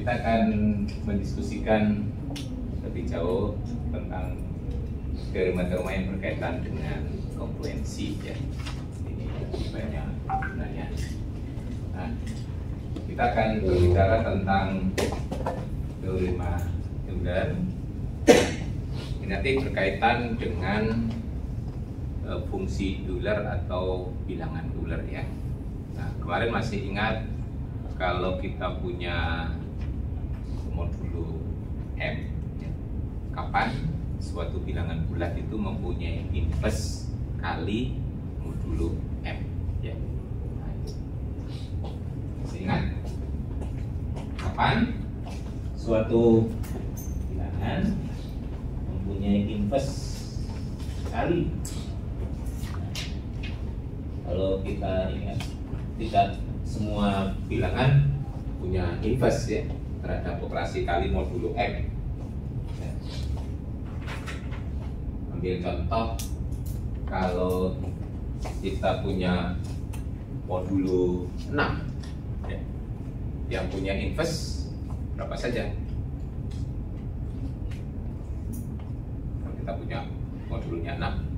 kita akan mendiskusikan lebih jauh tentang teori-teori yang berkaitan dengan kongruensi ya. Ini banyak gunanya. Nah, kita akan berbicara tentang teorema Euler. Ini nanti berkaitan dengan fungsi Euler atau bilangan Euler ya. Nah, kemarin masih ingat kalau kita punya modulo M ya, kapan suatu bilangan bulat itu mempunyai inverse kali modulo M ya. Nah, masih ingat kapan suatu bilangan mempunyai inverse kali. Kalau kita ingat, tidak semua bilangan punya inverse ya terhadap operasi kali modulo M. Ya. Ambil contoh, kalau kita punya modulo 6 ya, yang punya inverse berapa saja? Kalau kita punya modulnya 6.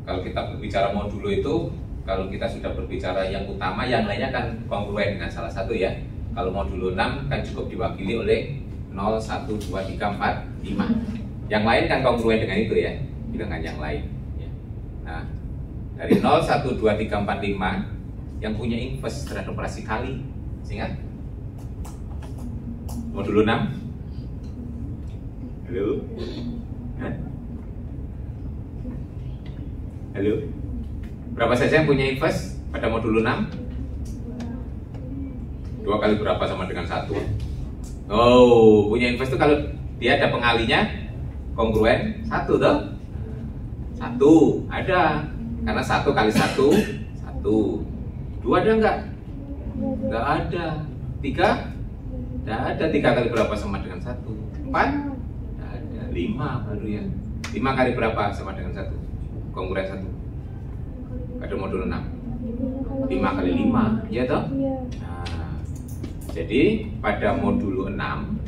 Kalau kita berbicara modulo itu, kalau kita sudah berbicara yang utama, yang lainnya kan kongruen dengan salah satu ya. Kalau modulo 6 kan cukup diwakili oleh 0, 1, 2, 3, 4, 5. Yang lain kan kongruen dengan itu ya, bilangan yang lain ya. Nah, dari 0, 1, 2, 3, 4, 5 yang punya inverse terhadap operasi kali, ingat? Modulo 6. Halo? Hah? Halo? Berapa saja yang punya inverse pada modulo 6? 2 kali berapa sama dengan 1? Oh, punya inverse itu kalau dia ada pengalinya kongruen 1 toh? 1 ada. Karena 1 kali 1 1. 2 ada enggak? Enggak ada. 3? Enggak ada. 3 kali berapa sama dengan 1? 4? Enggak ada. 5 baru ya. 5 kali berapa sama dengan 1? Kongruen 1 pada modulo 6. 5 kali 5 ya toh? Nah, jadi pada modulo 6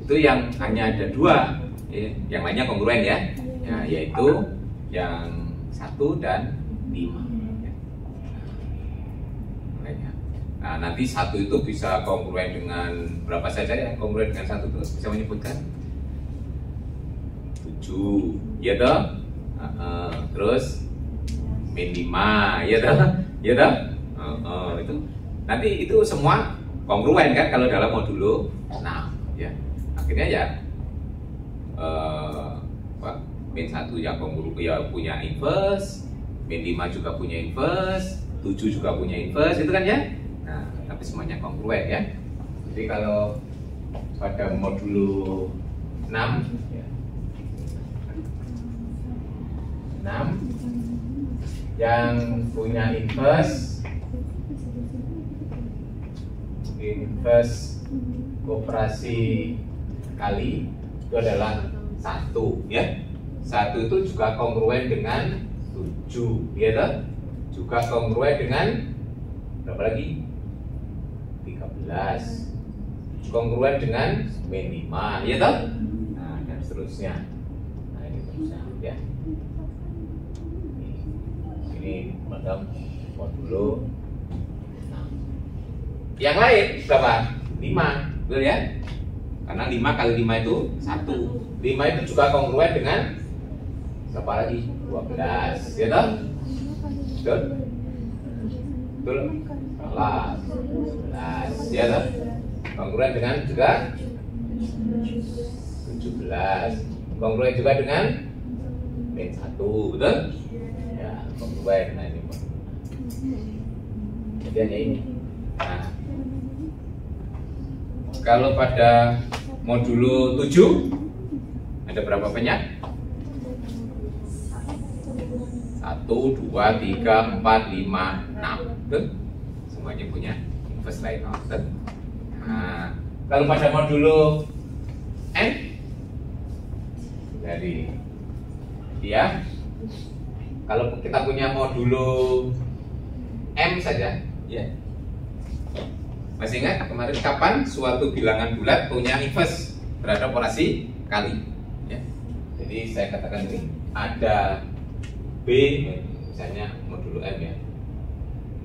itu yang hanya ada 2 ya, yang lainnya kongruen ya, yaitu yang 1 dan 5 ya. Nah, nanti 1 itu bisa kongruen dengan berapa saja ya? Kongruen dengan 1 itu bisa menyebutkan 7 ya toh? Terus min 5 ya toh? Ya toh? Itu nanti itu semua kongruen kan kalau dalam modulo 6 ya. Akhirnya ya min 1 yang ya punya inverse, min 5 juga punya inverse, 7 juga punya inverse itu kan ya. Nah, tapi semuanya kongruen ya. Jadi kalau pada modulo 6 ya, 6 yang punya inverse operasi kali itu adalah 1 ya. 1 itu juga kongruen dengan 7 ya toh? Juga kongruen dengan berapa lagi? 13. Kongruen dengan min 5 ya toh? Nah, dan seterusnya. Nah, ini terusnya ya. Ini macam modulo 6. Yang lain berapa? 5, betul ya? Karena 5 kali 5 itu 1. 5 itu juga kongruen dengan berapa lagi? 12 ya toh? Betul? Betul? 11 ya toh? Kongruen dengan juga 17. Kongruen juga dengan min 1, betul? Kongruen. Nah, ini jadi hanya ini. Nah, kalau pada modulo 7 ada berapa banyak? 1, 2, 3, 4, 5, 6 betul? Semuanya punya inverse lain betul? Nah, kalau pada modulo N dari dia, kalau kita punya modulo M saja, ya, Masih ingat kemarin kapan suatu bilangan bulat punya inverse terhadap operasi kali? Ya. Jadi saya katakan ini ada B, misalnya modulo M ya.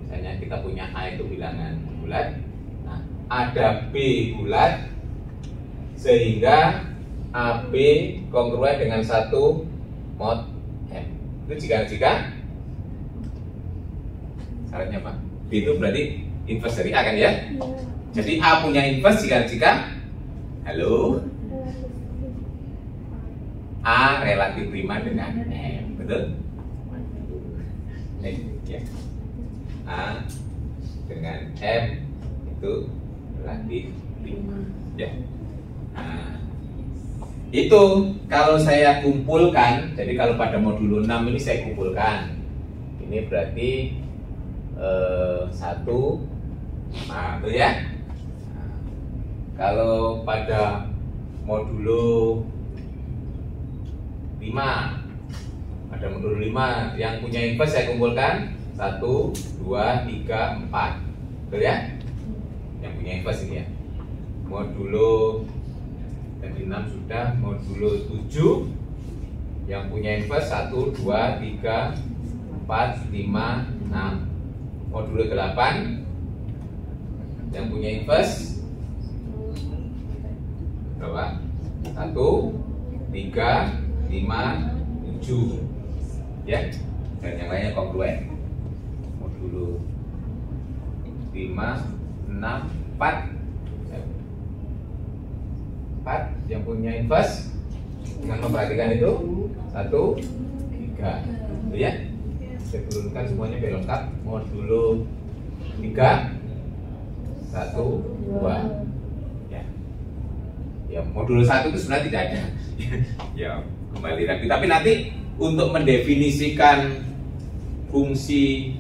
Misalnya kita punya A itu bilangan bulat. Nah, ada B bulat sehingga AB kongruen dengan satu mod M. Itu jika syaratnya apa? B itu berarti inverse dari A kan ya? Jadi A punya inverse jika halo A relatif prima dengan M, betul? Ya. A dengan M itu relatif prima. Ya. Nah, itu kalau saya kumpulkan, jadi kalau pada modulo 6 ini saya kumpulkan, ini berarti 1, nah itu ya. Nah, kalau pada modulo 5, pada modulo 5 yang punya inverse saya kumpulkan 1, 2, 3, 4, betul ya? Yang punya inverse ini ya. Modulo tadi 6 sudah, modulo 7 yang punya inverse 1, 2, 3, 4, 5, 6. Modulo 8 yang punya inverse berapa? 1, 3, 5, 7 ya, dan yang lainnya kongruen. Modulo 5, 6, 4 yang punya inverse dengan memperhatikan itu 1, 3 itu ya. Saya turunkan semuanya biar lengkap. Modulo 3, 1, 2 ya. Ya modulo 1 itu sebenarnya tidak ada. Ya kembali lagi. Tapi nanti untuk mendefinisikan fungsi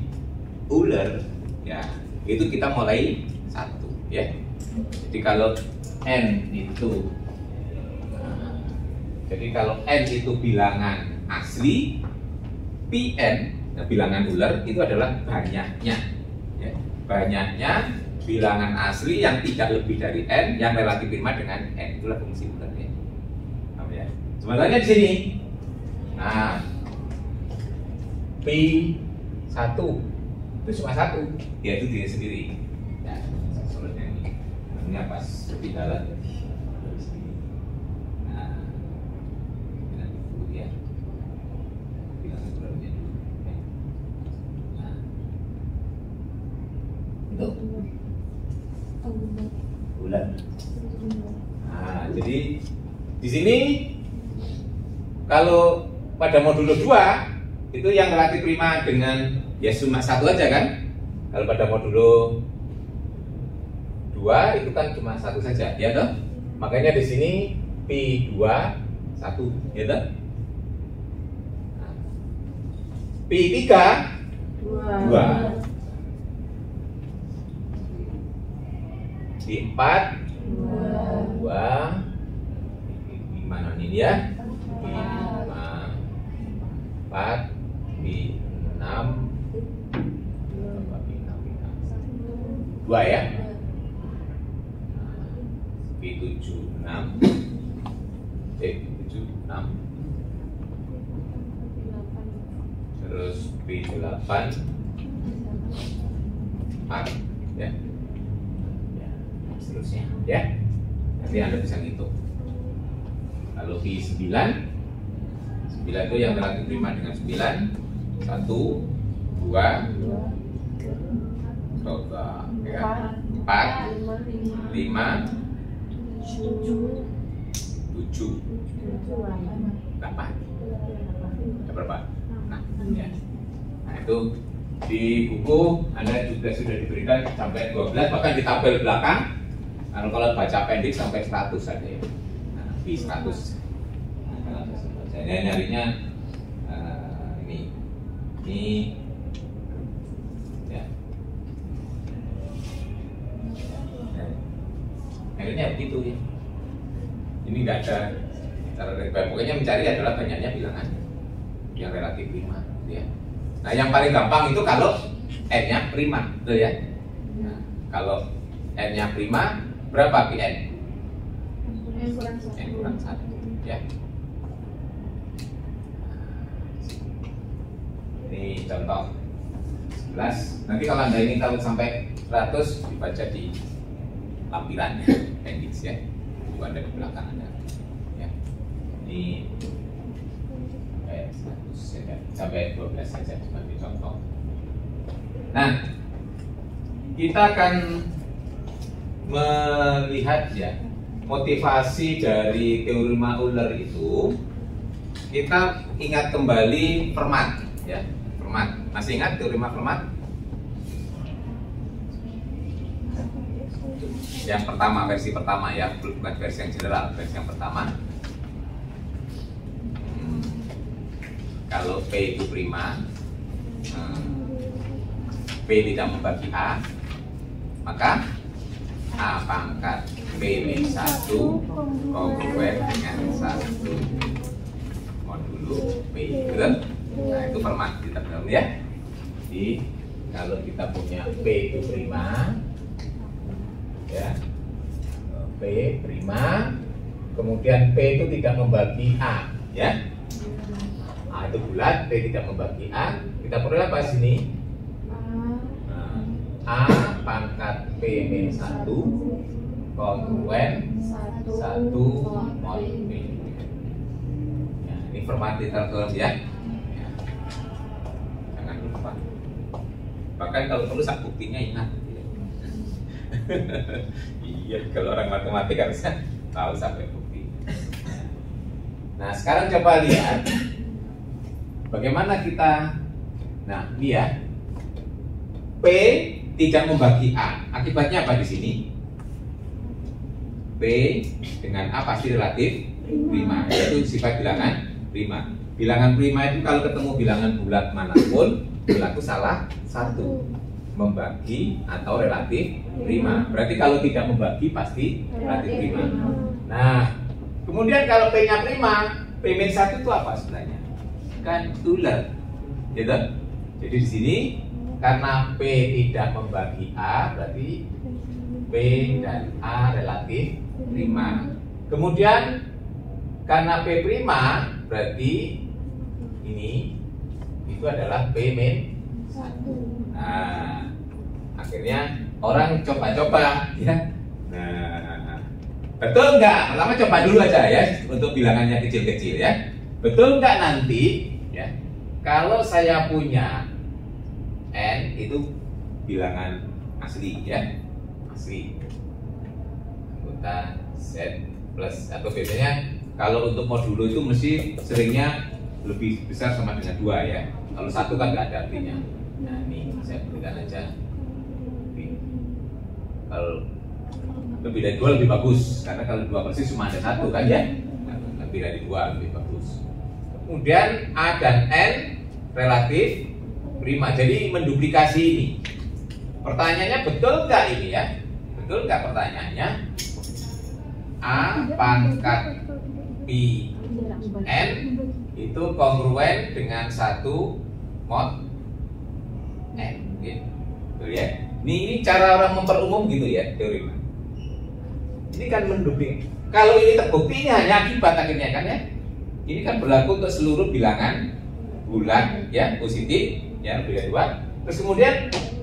Euler ya itu kita mulai 1 ya. Jadi kalau N itu bilangan asli, Pn nah, bilangan Euler itu adalah banyaknya ya. Banyaknya bilangan asli yang tidak lebih dari N yang relatif prima dengan N, itulah fungsi Euler ya. Paham ya? Sebenarnya di sini nah P1 itu cuma 1, yaitu diri sendiri ya. Sebenarnya ini pas lebih dalam. Nah, ya. Itu bulan. Nah, jadi di sini kalau pada modulo 2 itu yang relatif prima dengan ya cuma 1 aja kan. Kalau pada modulo 2 itu kan cuma 1 saja, ya toh? Makanya di sini P2 1, ya toh? Nah, P3 2. P4 2. Gimana ini ya? P5 4, P6 2 ya? P7 6 P7 6 terus P8 4 ya. Seterusnya ya. Nanti Anda bisa ngitung. Kalau P9 itu yang relatif prima dengan 9 1, 2 coba ya. 4 5 7 8 ada berapa? Nah, ya. Nah itu di buku Anda juga sudah diberikan sampai 12, bahkan di tabel belakang kalau baca pendek sampai 100 ada ya. Nah, di 100 saya nyarinya ini ya. Akhirnya begitu ya. Ini nggak ada cara terbaik. Pokoknya mencari adalah banyaknya bilangan yang relatif prima, ya. Nah, yang paling gampang itu kalau n-nya prima, betul ya. Nah, kalau N-nya prima, berapa Pn? N kurang 1. N kurang 1 ya. Ini contoh 11. Nanti kalau Anda ingin tahu sampai 100 dibaca di lampiran appendix ya. Itu ada di belakang Anda. Ya. Ini sampai 100 saja, sampai 12 saja sebagai contoh. Nah, kita akan melihat ya motivasi dari teorema Euler itu. Kita ingat kembali Fermat ya. Fermat, masih ingat teorema Fermat? Yang pertama, versi pertama ya, bukan versi yang general, versi yang pertama. Kalau P itu prima, P tidak membagi A, maka A pangkat P min 1 kongruen dengan 1 modulo P, betul? Nah itu Fermat kita bilang ya. Jadi kalau kita punya P itu prima, ya, P prima, kemudian P itu tidak membagi A, ya. A itu bulat, P tidak membagi A. Kita perlu apa sini? A pangkat P min 1 kongruen 1 mod P. Ya, ini Fermat ditertulis ya. Jangan lupa. Bahkan kalau perlu sak buktinya ingat. Iya, kalau orang matematik harusnya tahu sampai bukti. Nah, sekarang coba lihat bagaimana kita. Nah, lihat P tidak membagi A. Akibatnya apa di sini? P dengan A pasti relatif prima. Itu sifat bilangan prima. Bilangan prima itu kalau ketemu bilangan bulat manapun berlaku salah satu, membagi atau relatif prima. Berarti kalau tidak membagi pasti relatif prima. Nah, kemudian kalau P-nya prima, P min 1 itu apa sebenarnya? Kan Euler, gitu. Jadi di sini karena P tidak membagi A, berarti P dan A relatif prima. Kemudian karena P prima, berarti ini itu adalah P min 1. Nah, akhirnya orang coba-coba ya. Nah, betul nggak? Pertama coba dulu aja ya untuk bilangannya kecil-kecil ya. Betul nggak nanti ya? Kalau saya punya N itu bilangan asli ya, asli anggota Z plus, atau biasanya kalau untuk modulo itu mesti seringnya lebih besar sama dengan 2 ya. Kalau 1 kan nggak ada artinya. Nah ini saya berikan aja. Kalau lebih dari 2 lebih bagus, karena kalau 2 persis cuma ada 1 kan ya. Lebih dari 2 lebih bagus. Kemudian A dan N relatif prima, jadi menduplikasi ini. Pertanyaannya betul nggak ini ya? Betul nggak pertanyaannya? A pangkat Pi N itu kongruen dengan 1 mod N, gitu ya. Ini cara orang memperumum gitu ya teorema. Ini kan menduplikasi. Kalau ini terbukti ini hanya akibat akhirnya kan ya. Ini kan berlaku untuk seluruh bilangan bulat ya, positif ya, lebih dari 2. Terus kemudian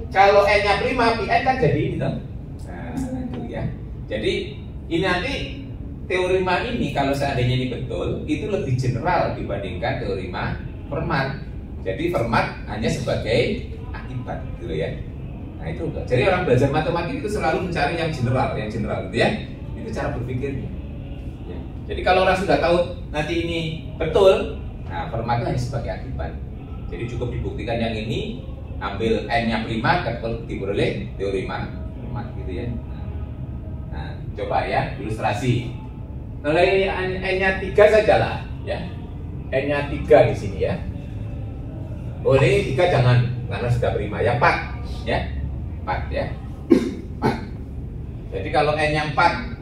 kalau N-nya prima, Pn kan jadi ini toh. Nah, itu ya. Jadi ini nanti teorema ini kalau seandainya ini betul, itu lebih general dibandingkan teorema Fermat. Jadi Fermat hanya sebagai akibat gitu ya. Nah itu. Jadi orang belajar matematik itu selalu mencari yang general gitu ya. Itu cara berpikirnya. Ya. Jadi kalau orang sudah tahu nanti ini betul, nah Fermat itu hanya sebagai akibat. Jadi cukup dibuktikan yang ini, ambil N-nya prima, diperoleh teorema Fermat gitu ya. Nah, coba ya ilustrasi. Kalau N-nya 3 saja lah ya. N-nya 3 di sini ya. Oh ini 3 jangan, karena sudah prima. Yang 4 ya. 4 ya. 4. Jadi kalau N-nya 4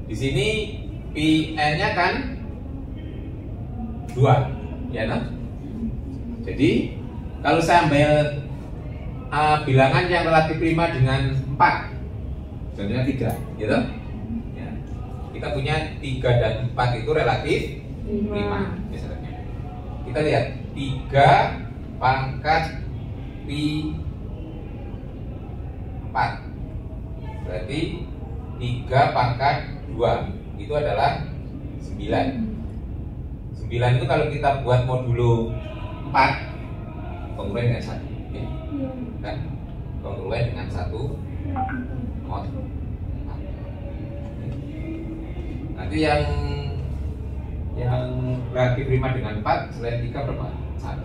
di sini Pn-nya kan 2 ya toh? Jadi kalau saya ambil bilangan yang relatif prima dengan 4 contohnya 3, gitu. Ya. Kita punya 3 dan 4 itu relatif prima misalnya. Kita lihat 3 pangkat pi 4 berarti 3 pangkat 2 itu adalah 9. 9 itu kalau kita buat modulo 4 kongruen dengan 1 ya. Kan? Kongruen dengan 1 mod 4. Nanti yang relatif prima dengan 4 selain 3 berapa? 1.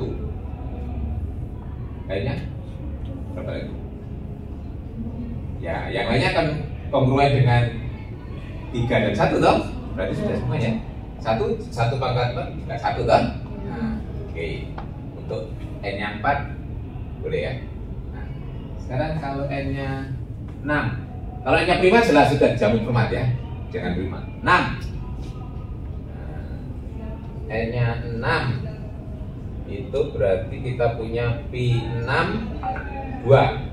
Kayaknya berapa lagi? Ya, yang lainnya kan kongruen dengan 3 dan 1 toh? Berarti sudah semuanya. 1 pangkat 4 juga 1 toh? Nah, oke. Untuk n-nya 4 boleh ya. Nah, sekarang kalau n-nya 6. Kalau n-nya prima jelas sudah jamin format ya. Jangan prima. 6. Nah, n-nya 6 itu berarti kita punya pi 6 2.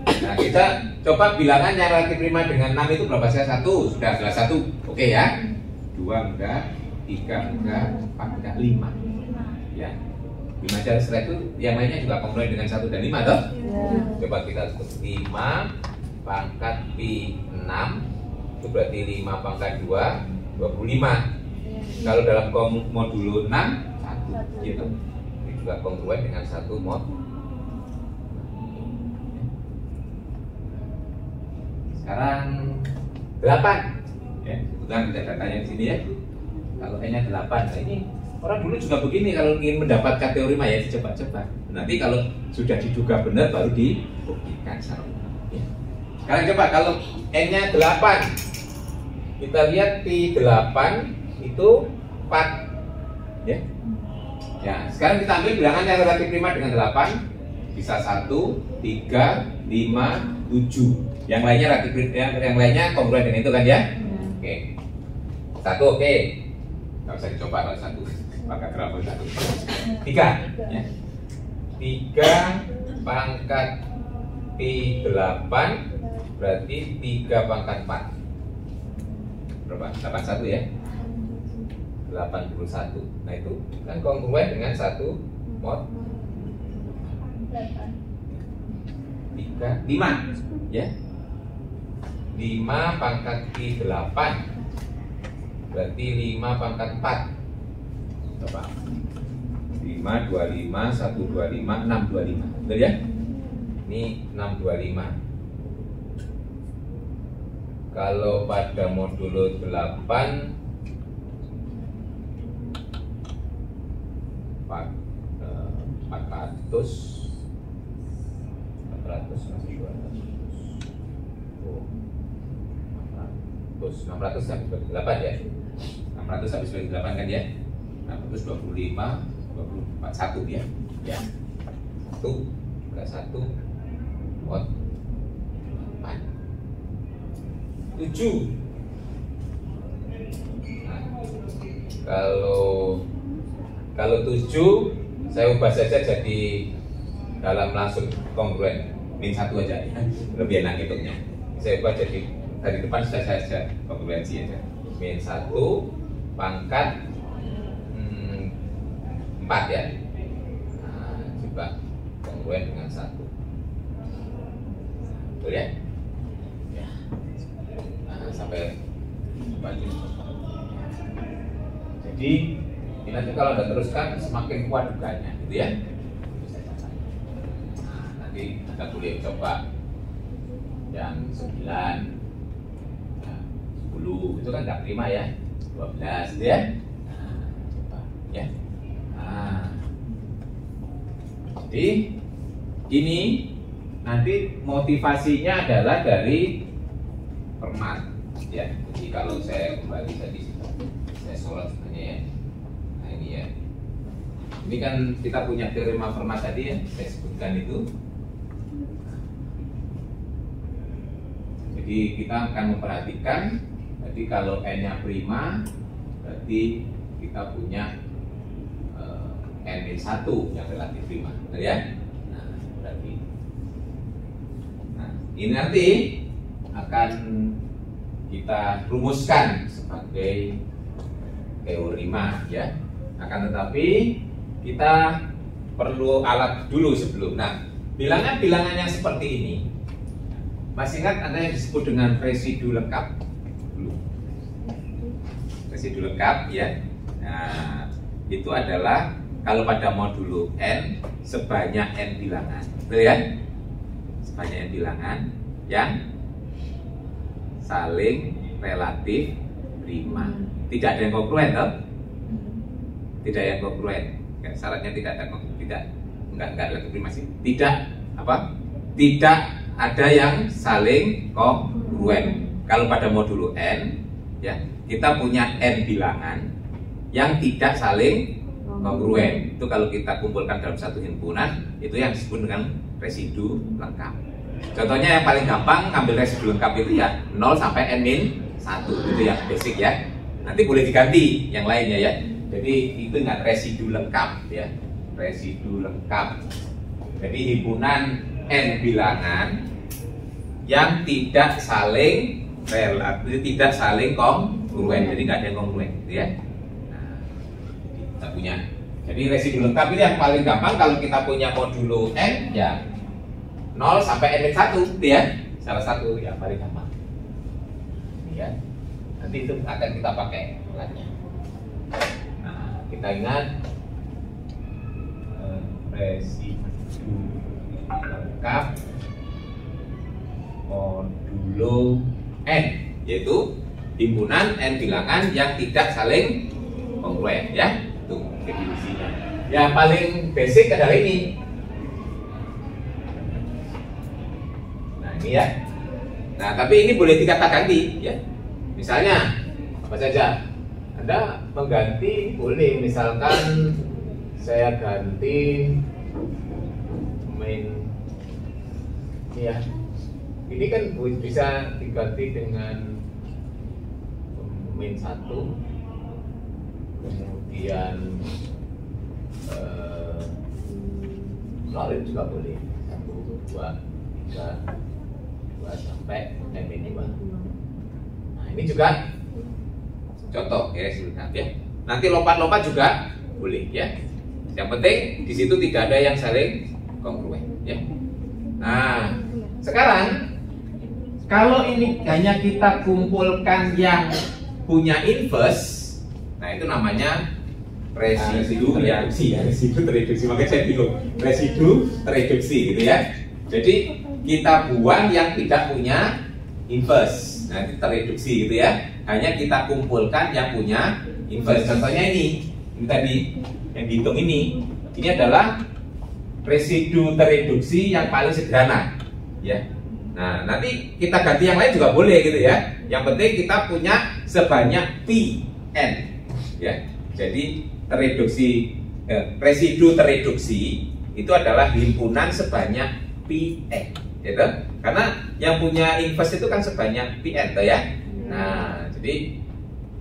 Nah, kita coba bilangan yang relatif prima dengan 6 itu berapa sih? 1, sudah jelas 1. Oke ya. 2 enggak, 3 enggak, 4 enggak, 5. Ya. 5 aja setelah itu yang lainnya juga kongruen dengan 1 dan 5 toh? Coba kita tulis 5 pangkat pi 6 itu berarti 5 pangkat 2 25. Kalau dalam modulo 6 1 gitu. Ini juga kongruen dengan 1 mod. Sekarang 8 ya, kebetulan kita datanya di sini ya. Kalau n-nya 8, nah ini orang dulu juga begini kalau ingin mendapatkan teorema ya dicoba-coba. Nanti kalau sudah diduga benar baru dibuktikan secara umum ya. Sekarang coba kalau n-nya 8, kita lihat pi 8 itu 4 ya. Ya, sekarang kita ambil bilangan yang relatif prima dengan 8 bisa 1, 3, 5, 7. Yang lainnya relatif yang lainnya kongruen dengan itu kan ya? Oke. 1 oke. Enggak usah dicoba kalau 1. Pangkat berapa 1? 3 ya. 3 pangkat pi 8 berarti 3 pangkat 4. Berapa? 81 ya? 81. Nah itu kan kongruen dengan 1 mod 3, 5 ya. 5 pangkat pi 8 berarti 5 pangkat 4. Coba 5, 25, 125, 625. Betul ya? Ini 625. Kalau pada modulo 8 600 habis bagi 8 ya. 600 habis bagi 8 kan ya. 625 24 1 ya. Ya. 1 juga 1 mod 4 7. Nah, kalau 7 saya ubah saja jadi dalam langsung kongruen min 1 aja ya. Lebih enak hitungnya. Saya ubah jadi dari depan sudah saya kongruensi aja. Min 1 pangkat 4 ya. Nah, coba kongruen dengan 1. Betul ya? Ya. Nah, sampai baju. Jadi ini nanti kalau Anda teruskan semakin kuat duganya, gitu ya. Nah, nanti Anda boleh coba yang 9, 10 itu kan nggak prima ya, 12 gitu ya. Nah, coba ya. Nah, jadi ini nanti motivasinya adalah dari Fermat ya. Jadi kalau saya kembali tadi saya sorot sebenarnya ya. Nah ini ya. Ini kan kita punya teorema Fermat tadi ya, saya sebutkan itu. Jadi kita akan memperhatikan. Jadi kalau n-nya prima, berarti kita punya n-1 yang relatif prima, betul ya? Nah, berarti, nah ini nanti akan kita rumuskan sebagai teorema ya. Akan tetapi kita perlu alat dulu sebelum. Nah, bilangan-bilangan yang seperti ini, masih ingat ada yang disebut dengan residu lengkap? Residu lengkap ya. Nah, itu adalah kalau pada modulo n sebanyak n bilangan, betul ya? Sebanyak n bilangan yang saling relatif prima. Tidak ada yang kongruen, toh? Tidak yang kongruen. Syaratnya tidak ada enggak relatif prima sih. Tidak apa? Tidak ada yang saling kongruen. Kalau pada modulo n ya, kita punya n bilangan yang tidak saling kongruen. Itu kalau kita kumpulkan dalam satu himpunan, itu yang disebut dengan residu lengkap. Contohnya yang paling gampang ambil residu lengkap itu ya 0 sampai n-1, itu yang basic ya. Nanti boleh diganti yang lainnya ya. Jadi itu dengan residu lengkap ya. Residu lengkap. Jadi himpunan n bilangan yang tidak saling relatif, tidak saling kongruen. Jadi nggak ada yang kongruen gitu ya. Nah, kita punya. Jadi residu lengkap ini yang paling gampang kalau kita punya modulo n ya 0 sampai n-1 gitu ya. Salah satu yang paling gampang. Ya. Nanti itu akan kita pakai alatnya. Nah, kita ingat residu lengkap modulo n, yaitu himpunan n bilangan yang tidak saling kongruen ya. Itu definisinya. Yang paling basic adalah ini. Nah, ini ya. Nah, tapi ini boleh dikata-ganti ya. Misalnya apa saja? Anda mengganti boleh, misalkan saya ganti main ini ya. Ini kan bisa diganti dengan main 1, kemudian solid juga boleh 1, 2, 3, 2 sampai n-2. Nah, ini juga contoh ya, ya. Nanti lompat-lompat juga boleh ya. Yang penting di situ tidak ada yang saling kongruen ya. Nah, sekarang kalau ini hanya kita kumpulkan yang punya inverse, nah itu namanya residu reduksi ya. Residu tereduksi, makanya saya bingung. Residu tereduksi gitu ya. Jadi kita buang yang tidak punya inverse. Nah, itu tereduksi gitu ya. Hanya kita kumpulkan yang punya inverse. Contohnya ini tadi yang dihitung ini adalah residu tereduksi yang paling sederhana ya. Nah, nanti kita ganti yang lain juga boleh gitu ya. Yang penting kita punya sebanyak Pn ya. Jadi residu tereduksi itu adalah himpunan sebanyak Pn gitu. Karena yang punya inverse itu kan sebanyak Pn toh ya. Nah, jadi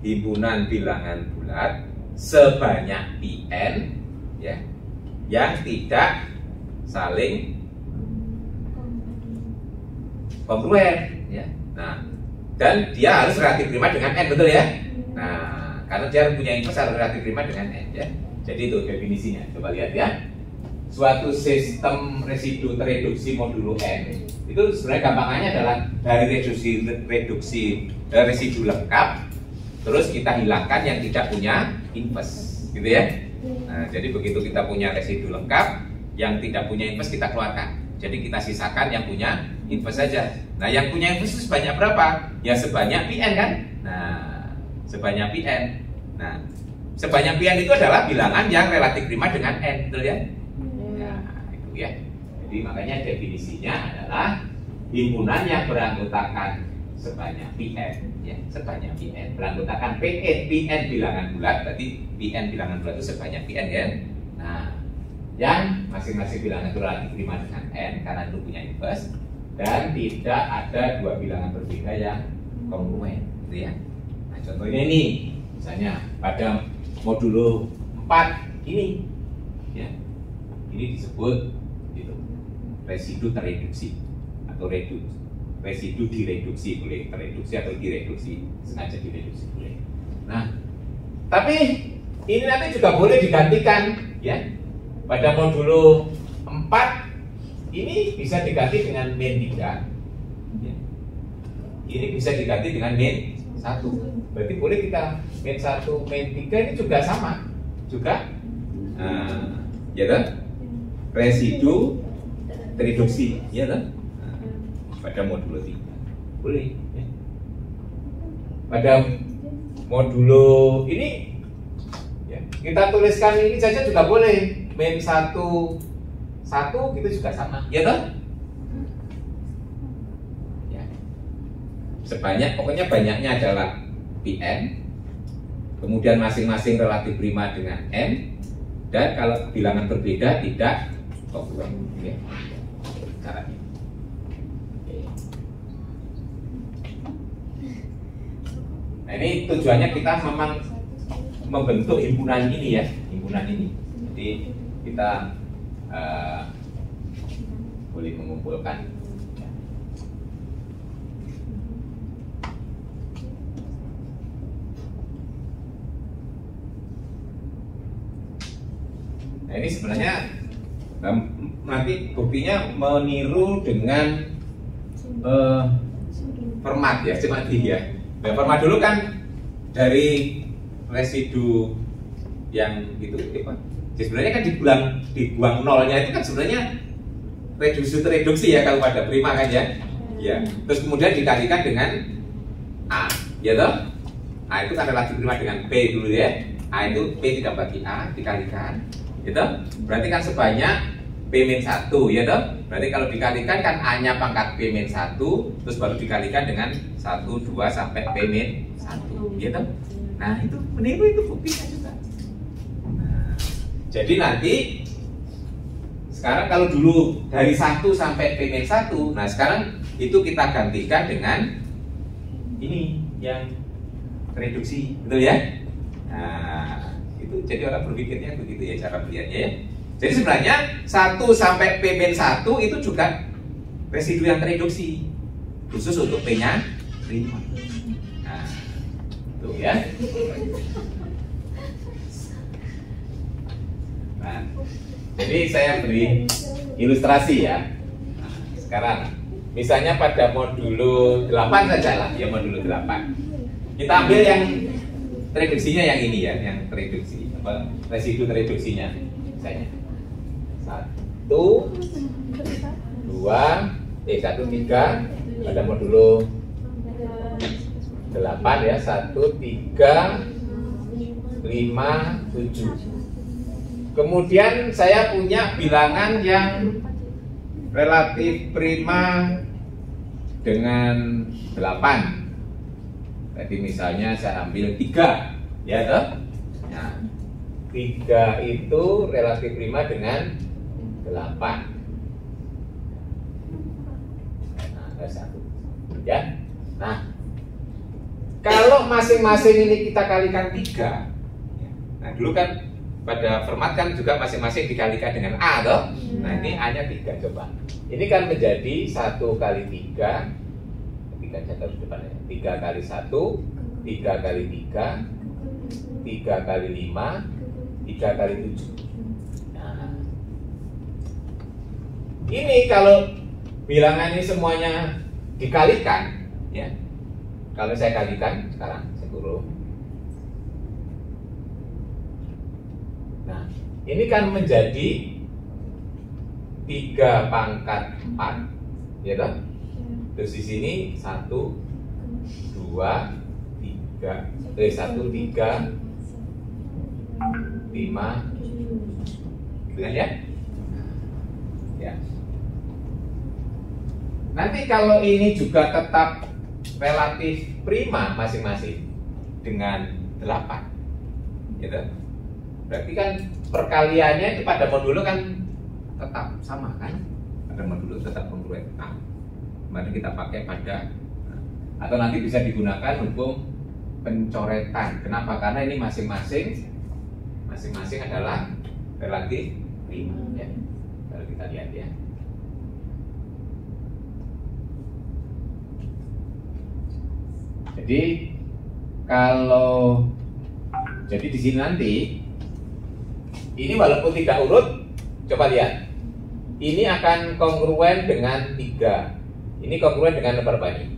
himpunan bilangan bulat sebanyak Pn ya, yang tidak saling kongruen ya. Nah, dan dia harus relatif prima dengan n, betul ya. Nah, karena dia punya inverse harus relatif prima dengan n ya. Jadi itu definisinya. Coba lihat ya. Suatu sistem residu tereduksi modulo n itu sebenarnya gampangannya adalah dari residu lengkap, terus kita hilangkan yang tidak punya inverse, gitu ya. Nah, jadi begitu kita punya residu lengkap, yang tidak punya inverse kita keluarkan. Jadi kita sisakan yang punya inverse saja. Nah, yang punya inverse itu sebanyak berapa? Ya sebanyak Pn kan? Nah, sebanyak Pn. Nah, sebanyak Pn itu adalah bilangan yang relatif prima dengan n, betul ya? Nah, itu ya. Jadi makanya definisinya adalah himpunan yang beranggotakan sebanyak Pn, ya, sebanyak Pn beranggotakan Pn bilangan bulat, berarti Pn bilangan bulat itu sebanyak Pn ya. Nah, yang masing-masing bilangan itu relatif prima dengan n karena itu punya inverse, dan tidak ada dua bilangan berbeda yang kongruen, gitu ya. Nah, contohnya ini, misalnya pada modulo 4 ini, ya, ini disebut itu residu tereduksi atau residu direduksi boleh, tereduksi atau direduksi, sengaja direduksi boleh. Nah, tapi ini nanti juga boleh digantikan ya. Pada modulo 4 ini bisa diganti dengan min 3 ya. Ini bisa diganti dengan min 1. Berarti boleh kita min 1, min 3 ini juga sama. Juga ya kan? Residu tereduksi ya kan? Pada modulo 3 boleh ya. Pada modulo ini ya, kita tuliskan ini saja juga boleh, min 1 1 gitu juga sama ya toh ya. Sebanyak, pokoknya banyaknya adalah Pn, kemudian masing-masing relatif prima dengan n, dan kalau bilangan berbeda tidak kongruen ya. Caranya. Nah, ini tujuannya kita memang membentuk himpunan ini ya, himpunan ini. Jadi kita boleh mengumpulkan. Nah, ini sebenarnya nanti buktinya meniru dengan format ya, cuma ya. Nah, format dulu kan dari residu yang itu apa? Jadi sebenarnya kan dibuang nolnya itu kan sebenarnya reduksi ya kalau pada prima kan ya. Ya. Terus kemudian dikalikan dengan A, ya toh? A itu kan relatif prima dengan P dulu ya. A itu P tidak bagi A dikalikan, gitu. Berarti kan sebanyak P-1 ya toh? Berarti kalau dikalikan kan A-nya pangkat P-1, terus baru dikalikan dengan 1, 2 sampai P-1 ya toh? Nah, itu meniru itu buktinya juga. Nah, jadi nanti sekarang kalau dulu dari 1 sampai P-1, nah sekarang itu kita gantikan dengan ini yang reduksi, betul ya? Nah, itu jadi orang berpikirnya begitu ya cara melihatnya ya. Jadi sebenarnya 1 sampai P-1 itu juga residu yang tereduksi, khusus untuk P-nya prima. Nah, tuh ya. Nah, jadi saya beri ilustrasi ya. Nah, sekarang misalnya pada modulo 8 saja lah, ya modulo 8. Kita ambil yang tereduksinya yang ini ya, yang tereduksi, apa residu tereduksinya misalnya. 1, 2, 1, 3 pada modulo 8 ya, 1, 3, 5, 7. Kemudian saya punya bilangan yang relatif prima dengan 8. Jadi misalnya saya ambil 3 ya toh? Nah, 3 itu relatif prima dengan 8. Nah, ada 1 ya. Nah, kalau masing-masing ini kita kalikan 3 ya. Nah, dulu kan pada format kan juga masing-masing dikalikan dengan A toh? Nah, ini A-nya 3 coba. Ini kan menjadi 1 kali 3. 3 harus depannya. 3 kali 1, 3 kali 3, 3 kali 5, 3 kali 7. Nah, ini kalau bilangan ini semuanya dikalikan ya. Kalau saya kalikan sekarang saya kurung. Nah, ini kan menjadi 3 pangkat 4 ya toh? Terus di sini 1, 2, 3, 1, 3, 5, gitu kan ya? Ya. Nanti kalau ini juga tetap relatif prima masing-masing dengan 8, gitu. Berarti kan perkaliannya itu pada modulo kan tetap sama kan? Pada modulo tetap kongruen. Nah, mari kita pakai pada, atau nanti bisa digunakan hukum pencoretan. Kenapa? Karena ini masing-masing adalah relatif prima ya. Kalau kita lihat ya. Jadi kalau jadi di sini nanti ini walaupun tidak urut, coba lihat. Ini akan kongruen dengan 3. Ini kongruen dengan nomor berapa ini?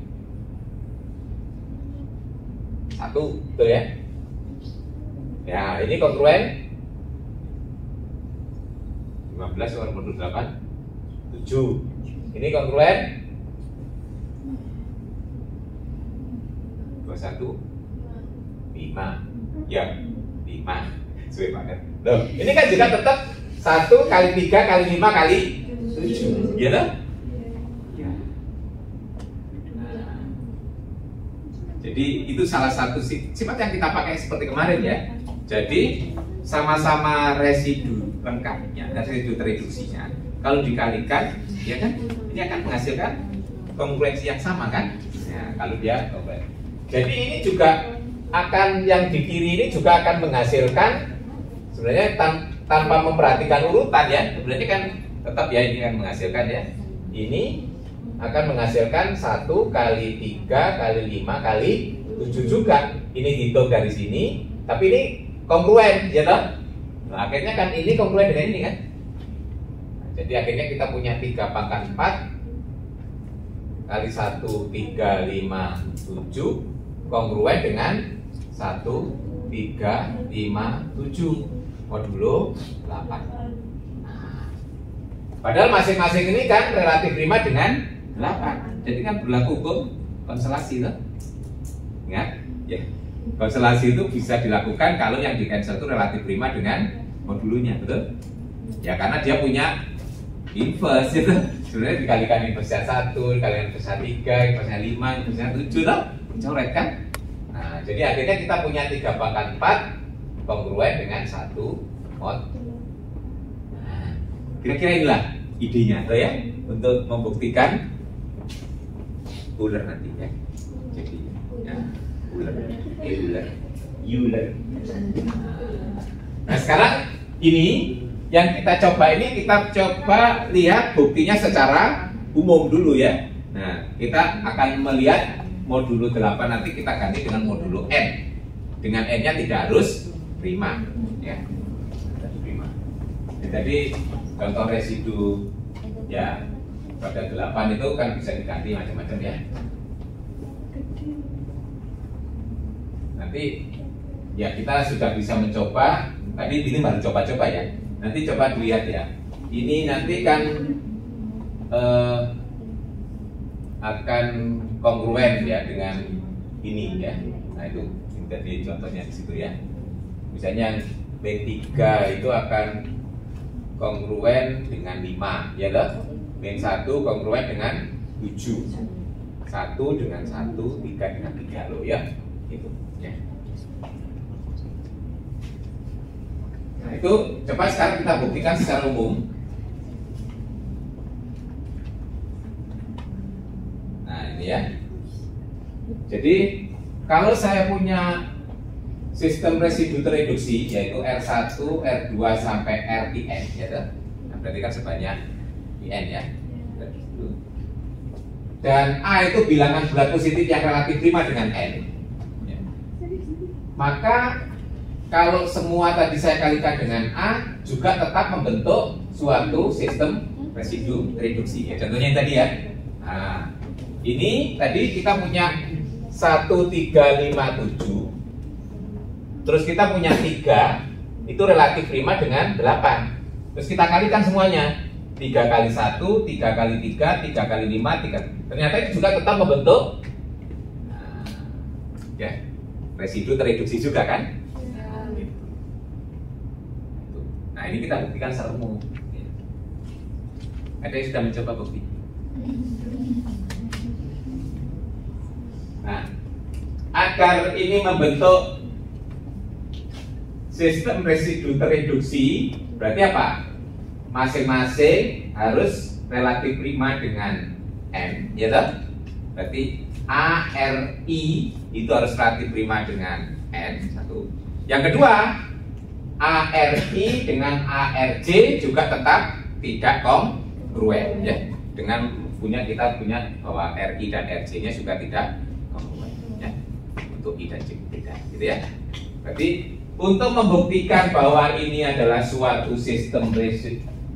1, betul ya? Ya, ini kongruen 15 nomor 28, 7. Ini kongruen 21, 5. Ya, 5. Suwe banget. Loh, ini kan juga tetap 1 kali 3 kali 5 kali 7. Iya loh? Ya. Nah, jadi itu salah satu sifat yang kita pakai seperti kemarin ya. Jadi sama-sama residu lengkapnya dan residu tereduksinya. Kalau dikalikan, ya kan, ini akan menghasilkan kongruensi yang sama kan? Ya, kalau dia kongruen. Jadi ini juga akan yang di kiri ini juga akan menghasilkan sebenarnya tanpa memperhatikan urutan ya. Sebenarnya kan tetap ya ini akan menghasilkan ya. Ini akan menghasilkan 1 kali 3 kali 5 kali 7 juga. Ini dihitung dari sini, tapi ini kongruen ya toh? Nah, akhirnya kan ini kongruen dengan ini kan? Nah, jadi akhirnya kita punya 3 pangkat 4 kali 1 3 5 7 kongruen dengan 1 3 5 7 modulo 8. Nah, padahal masing-masing ini kan relatif prima dengan 8. Jadi kan berlaku hukum konselasi loh. Ingat ya. Konselasi itu bisa dilakukan kalau yang di cancel itu relatif prima dengan modulunya, betul? Ya karena dia punya inverse itu. Sebenarnya dikalikan inverse 1, dikalikan inverse 3, inverse 5, inverse 7 loh. Coret kan? Nah, jadi akhirnya kita punya 3 pangkat 4 kongruen dengan 1 mod. Nah, kira-kira inilah idenya tuh ya untuk membuktikan Euler nanti ya. Jadi ya, Euler. Nah, sekarang ini yang kita coba lihat buktinya secara umum dulu ya. Nah, kita akan melihat modulo 8 nanti kita ganti dengan modulo N. Dengan N-nya tidak harus prima ya. Prima. Jadi contoh residu ya pada 8 itu kan bisa diganti macam-macam ya. Nanti ya kita sudah bisa mencoba. Tadi ini baru coba-coba ya. Nanti coba dilihat ya. Ini nanti kan akan kongruen ya dengan ini ya. Nah itu jadi contohnya di situ ya. Misalnya B3 itu akan kongruen dengan 5 ya loh. B1 kongruen dengan 7. 1 dengan 1, 3 dengan 3 loh ya. Itu ya. Nah itu coba sekarang kita buktikan secara umum. Nah ini ya. Jadi kalau saya punya sistem residu tereduksi yaitu R1, R2 sampai RIN ya toh? Nah, berarti kan sebanyak IN ya. Dan A itu bilangan bulat positif yang relatif prima dengan N ya. Maka kalau semua tadi saya kalikan dengan A juga tetap membentuk suatu sistem residu reduksi ya. Contohnya yang tadi ya. Nah, ini tadi kita punya 1, 3, 5, 7. Terus kita punya 3 itu relatif prima dengan 8. Terus kita kalikan semuanya 3 kali 1, 3 kali 3, 3 kali 5, 3. Ternyata itu juga tetap membentuk ya, residu tereduksi juga kan? Nah ini kita buktikan secara umum. Ada yang sudah mencoba bukti? Nah, agar ini membentuk sistem residu tereduksi, berarti apa? Masing-masing harus relatif prima dengan N, ya toh? Berarti ARI itu harus relatif prima dengan N, satu. Yang kedua, ARI dengan ARJ juga tetap tidak kongruen ya. Dengan kita punya bahwa RI dan RJ-nya juga tidak kongruen ya. untuk I dan J berbeda, gitu ya. Berarti untuk membuktikan bahwa ini adalah suatu sistem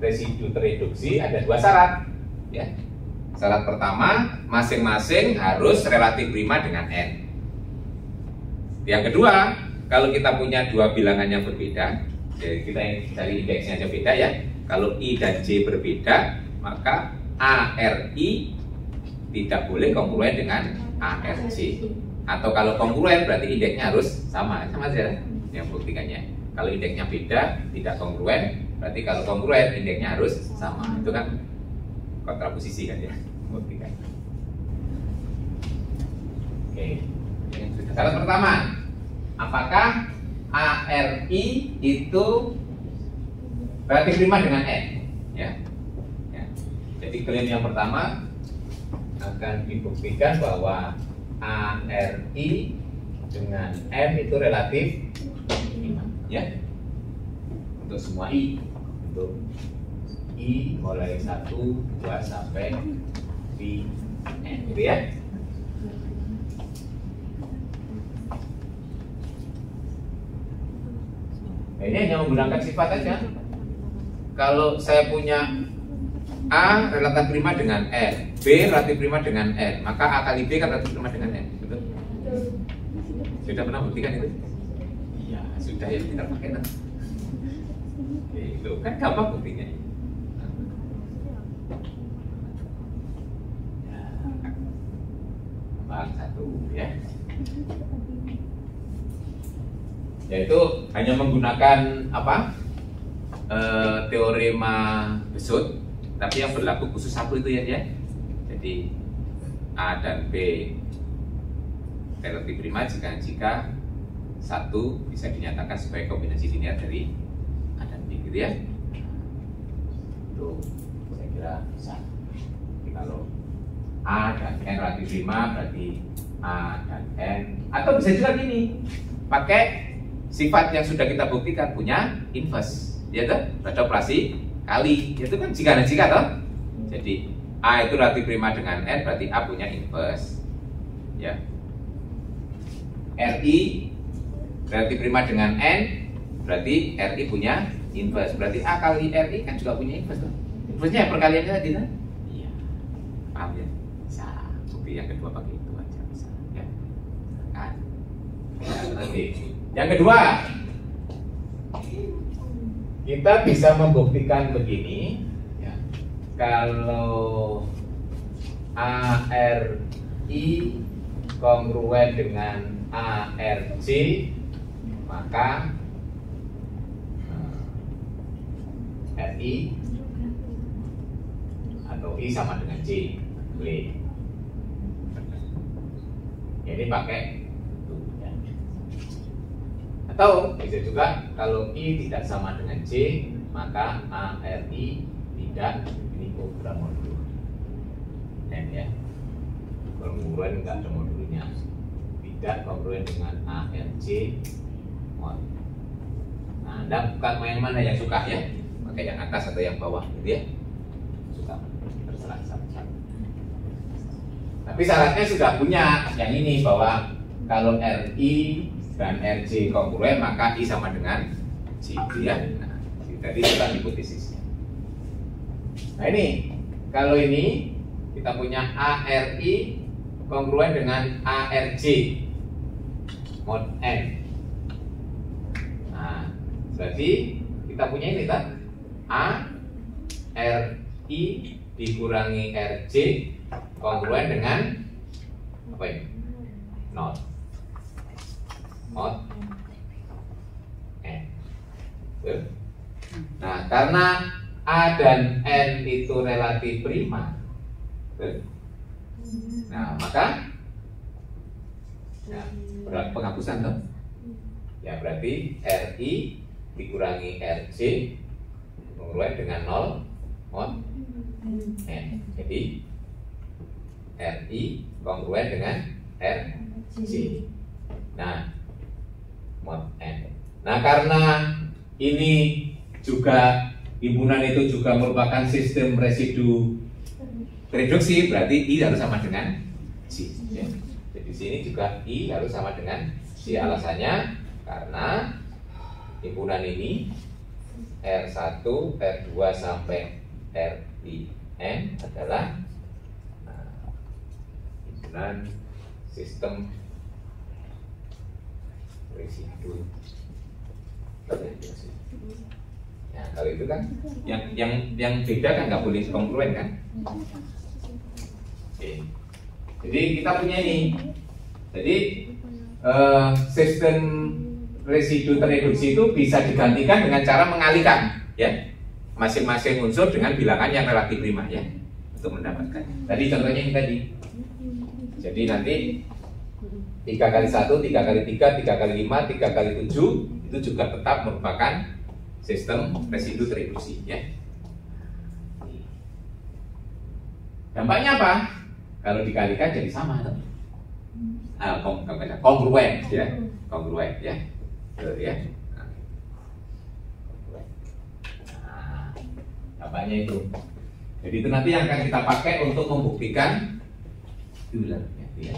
residu tereduksi ada dua syarat, ya. Syarat pertama, masing-masing harus relatif prima dengan N. Yang kedua, kalau kita punya dua bilangan yang berbeda, jadi kita yang cari indeksnya aja beda ya. Kalau I dan J berbeda, maka ARI tidak boleh kongruen dengan ARC. Atau kalau kongruen berarti indeksnya harus sama saja yang buktikannya. Kalau indeksnya beda, tidak kongruen, berarti kalau kongruen indeksnya harus sama. Itu kan kontraposisi kan ya, buktikan. Oke. Syarat pertama, apakah ARI itu relatif prima dengan N? Ya. Jadi klaim yang pertama akan dibuktikan bahwa ARI dengan M itu relatif prima, ya. Untuk semua I, untuk I mulai 1, 2 sampai N, gitu ya. Nah, ini hanya menggunakan sifat aja. Kalau saya punya A relatif prima dengan N, B relatif prima dengan N, maka A kali B kan relatif prima dengan N, betul? Sudah pernah buktikan itu? Iya, sudah ya, tidak pakai nanti. Itu kan gampang buktinya. Bang satu ya. Yaitu hanya menggunakan apa? Teorema Besut. Tapi yang berlaku khusus satu itu ya. Jadi A dan B relatif prima jika satu bisa dinyatakan sebagai kombinasi linear dari A dan B, gitu ya. Itu saya kira bisa. Jadi kalau A dan N relatif prima berarti A dan N, atau bisa juga gini, pakai sifat yang sudah kita buktikan punya inverse, ya toh? Pada operasi kali, itu kan jika dan jika toh. Jadi A itu relatif prima dengan N, berarti A punya inverse, ya. RI relatif prima dengan N, berarti RI punya inverse, berarti A kali RI kan juga punya inverse toh. Inverse-nya perkaliannya tadi kan? Iya. Paham ya? Bisa. Bukti yang kedua pakai itu aja bisa, ya. Kan. Nanti yang kedua, kita bisa membuktikan begini, ya. Kalau ARI kongruen dengan ARC, maka RI atau I sama dengan J, boleh. Ini pakai itu, ya. Atau bisa juga kalau I tidak sama dengan J, maka ARI tidak, ini program modul N ya, kongruen enggak ada modulnya, tidak kongruen dengan ARC mod. Nah, Anda bukan main mana yang suka ya, pakai yang atas atau yang bawah gitu ya, suka terserah satu-satu. Tapi syaratnya sudah punya yang ini, bahwa kalau RI dan RJ kongruen maka I sama dengan J, ya. Nah, tadi sudah hipotesisnya. Nah ini, kalau ini kita punya ARI kongruen dengan ARJ mod N. Nah, berarti kita punya ini kan, ARI dikurangi RJ kongruen dengan apa ini? 0 mod N. Nah, karena A dan N itu relatif prima, nah maka ya, penghapusan tuh, ya berarti RI dikurangi RJ kongruen dengan 0 mod N. Jadi RI kongruen dengan RJ. Nah, mod N. Nah, karena ini juga himpunan itu juga merupakan sistem residu reduksi, berarti I harus sama dengan J. Ya. Jadi sini juga I harus sama dengan C. Alasannya karena himpunan ini R1, R2 sampai Rn adalah himpunan sistem residu tereduksi. Nah, kalau itu kan yang beda kan nggak boleh kongruen kan? Oke. Jadi kita punya ini. Jadi sistem residu tereduksi itu bisa digantikan dengan cara mengalihkan, ya, masing-masing unsur dengan bilangan yang relatif prima, ya, untuk mendapatkan. Tadi contohnya ini tadi. Jadi nanti 3 kali 1, 3 kali 3, 3 kali 5, 3 kali 7 itu juga tetap merupakan sistem residu tereduksi, ya. Dampaknya apa? Kalau dikalikan jadi sama, tuh. Kongruen, ya, kongruen, ya, ya. Nah, dampaknya itu. Jadi itu nanti yang akan kita pakai untuk membuktikan Euler, ya.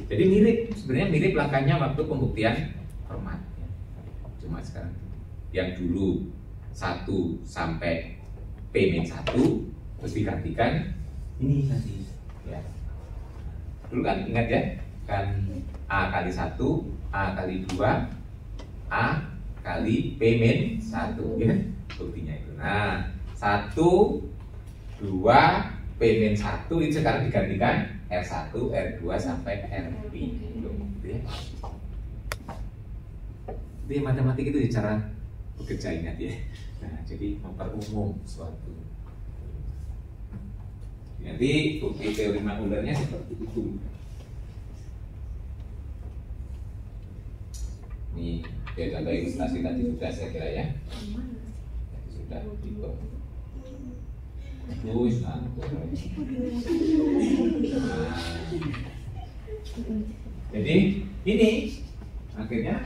Jadi mirip, sebenarnya mirip langkahnya waktu pembuktian Fermat, ya. Cuma sekarang yang dulu 1 sampai P-1 terus digantikan ini tadi, ya. Dulu kan ingat ya, kan A kali 1, A kali 2, A kali P-1, ya, buktinya itu. Nah, 1, 2, P-1 itu sekarang digantikan R1, R2 sampai RP, gitu ya. Jadi matematik itu cara bekerja, ingat ya. Nah, jadi memperumum suatu. Nanti bukti teorema Eulernya seperti itu. Ini ya, contoh ilustrasi tadi sudah saya kira, ya. Sudah gitu. Terus, jadi ini akhirnya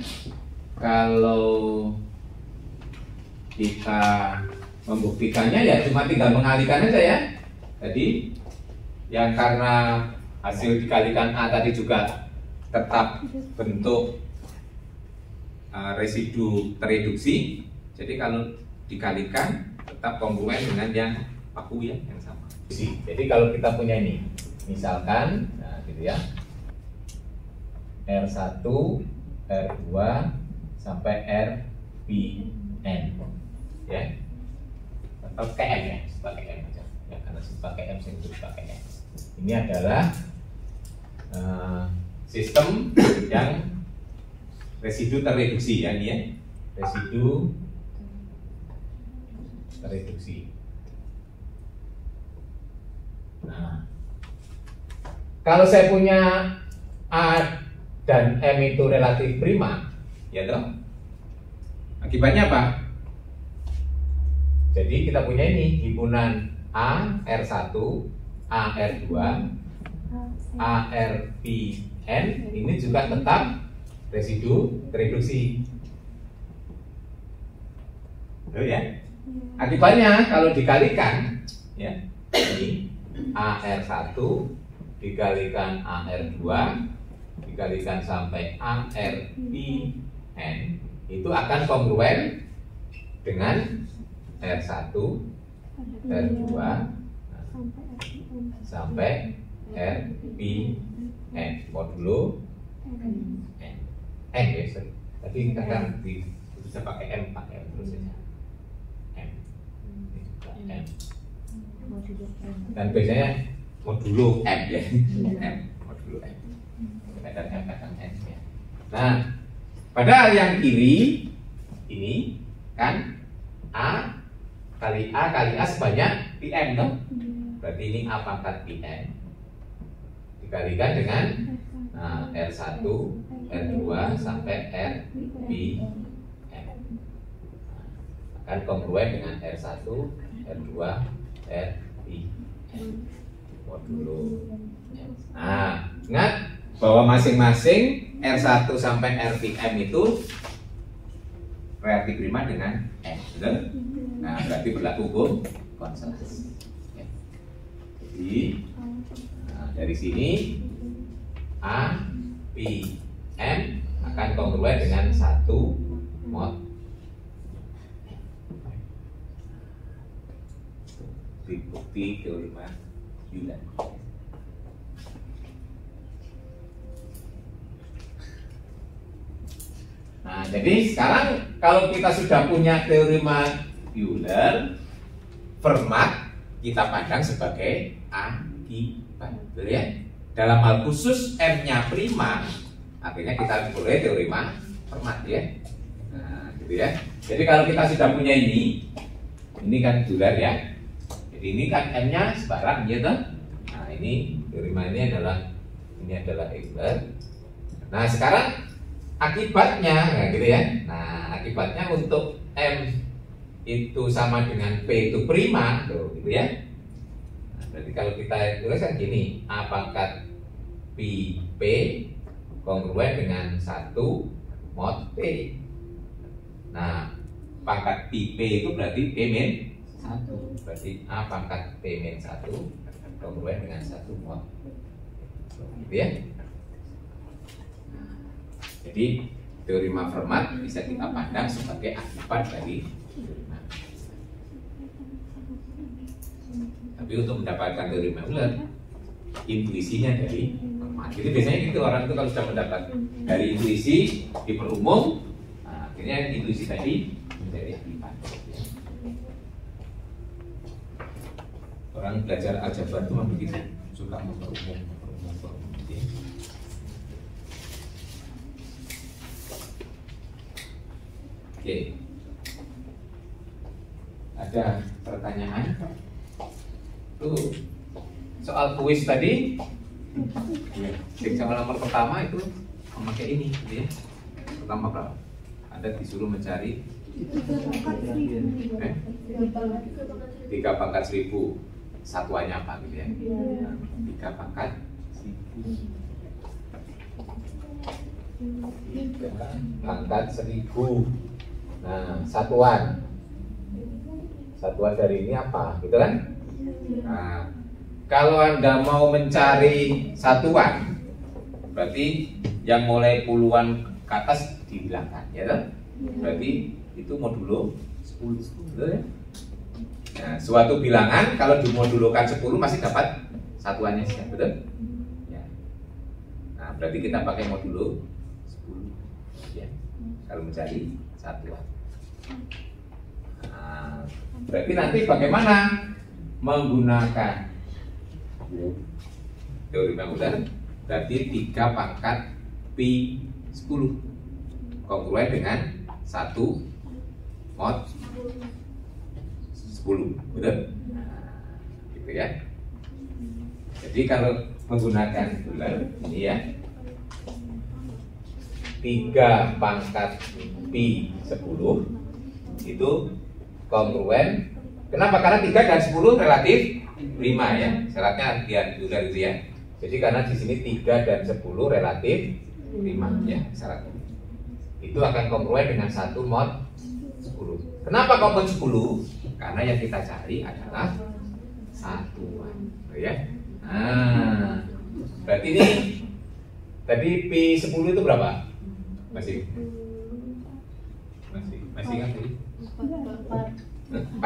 kalau kita membuktikannya ya cuma tinggal mengalihkan aja, ya. Jadi yang karena hasil dikalikan A tadi juga tetap bentuk residu tereduksi. Jadi kalau dikalikan tetap kongruen dengan yang paku, ya, yang sama. Jadi kalau kita punya ini, misalkan, nah gitu ya, R1, R2 sampai RPN, ya, atau KM, ya, pakai M aja, ya, karena pakai M saya itu pakai M. Ini adalah sistem yang residu tereduksi, ya, ini ya, residu tereduksi. Nah, kalau saya punya A dan M itu relatif prima, ya toh, akibatnya apa? Jadi kita punya ini himpunan A R1, A R2, A RPN ini juga tetap residu tereduksi. Oh ya. Akibatnya kalau dikalikan, ya, ini AR1 dikalikan AR2 dikalikan sampai ARPN itu akan kongruen dengan R1, R2 sampai RPN modulo N, ya, tadi kadang bisa pakai M, pakai M terus saja. M, ini juga M. Dan biasanya modulo M, ya, M, modulo M, kadang M, kadang N, ya. Nah, padahal yang kiri ini kan A kali A sebanyak PM, toh? Berarti ini A pangkat PM dikalikan dengan R1, R2 sampai RPM akan kongruen dengan R1, R2, RPM modulo. Nah, ingat bahwa masing-masing R1 sampai RPM itu relatif prima dengan M, betul? Nah, berarti berlaku hukum konstelasi. Jadi dari sini A, P, M akan kongruen dengan 1 mod bukti teorema Euler. Nah, jadi sekarang kalau kita sudah punya teorema Euler, Fermat kita pandang sebagai akibat, betul ya? Dalam hal khusus M-nya prima, akhirnya kita boleh teorema Fermat ya. Nah, gitu ya. Jadi kalau kita sudah punya ini kan Euler ya. Jadi ini kan M-nya sebarang ya toh. Nah, ini teorema ini adalah Euler. Nah, sekarang akibatnya, nah gitu ya. Nah, akibatnya untuk M itu sama dengan P itu prima, tuh, gitu ya. Nah, berarti kalau kita tuliskan gini, A pangkat Pi P kongruen dengan 1 mod P. Nah, pangkat Pi P itu berarti P min 1. Berarti A pangkat P min 1 kongruen dengan 1 mod. Gitu ya. Jadi teorema Fermat bisa kita pandang sebagai akibat dari teorema. Tapi untuk mendapatkan teorema Euler, intuisinya dari Fermat. Jadi biasanya gitu, orang itu kalau sudah mendapat dari intuisi diperumum, nah, akhirnya intuisi tadi menjadi akibat. Orang belajar aljabar itu memang begitu, suka memperumum. Oke, ada pertanyaan? Tuh soal kuis tadi, soal nomor pertama itu memakai ini, gitu ya. Pertama berapa? Anda disuruh mencari 3 pangkat 1000 satuannya apa gitu ya? 3 pangkat 1000. Nah, satuan dari ini apa, gitu kan? Nah, kalau Anda mau mencari satuan, berarti yang mulai puluhan ke atas dihilangkan, ya kan? Berarti itu modulo 10, betul ya? Nah, suatu bilangan kalau dimodulukan 10 masih dapat satuannya, betul? Ya. Nah, berarti kita pakai modulo 10, ya, kalau mencari satuan. Nah, berarti nanti bagaimana menggunakan teorema Euler? Berarti 3 pangkat Pi 10 kongruen dengan 1 mod 10, betul? Nah, gitu ya. Jadi kalau menggunakan Euler ini ya, 3 pangkat Pi 10 itu kongruen. Kenapa? Karena 3 dan 10 relatif prima ya. Syaratnya lihat Euler itu ya. Jadi karena di sini 3 dan 10 relatif prima ya syaratnya. Itu akan kongruen dengan 1 mod 10. Kenapa kok mod 10? Karena yang kita cari adalah satuan, ya. Nah, berarti ini tadi Pi 10 itu berapa? Masih ingat tadi? 4.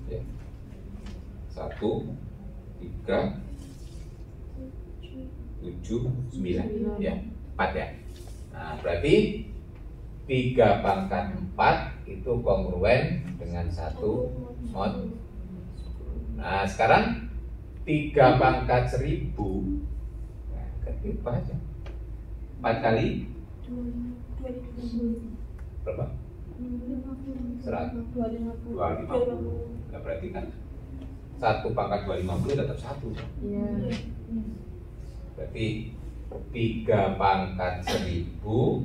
Ya. 1, 3, 7, 9. Ya, 4 ya. Nah, berarti 3 pangkat 4 itu kongruen dengan 1 mod. Nah, sekarang 3 pangkat 1000. Nah, ganti aja. 4 kali berapa? 250. Nah, berarti kan 1 pangkat 250 tetap 1. Berarti 3 pangkat 1000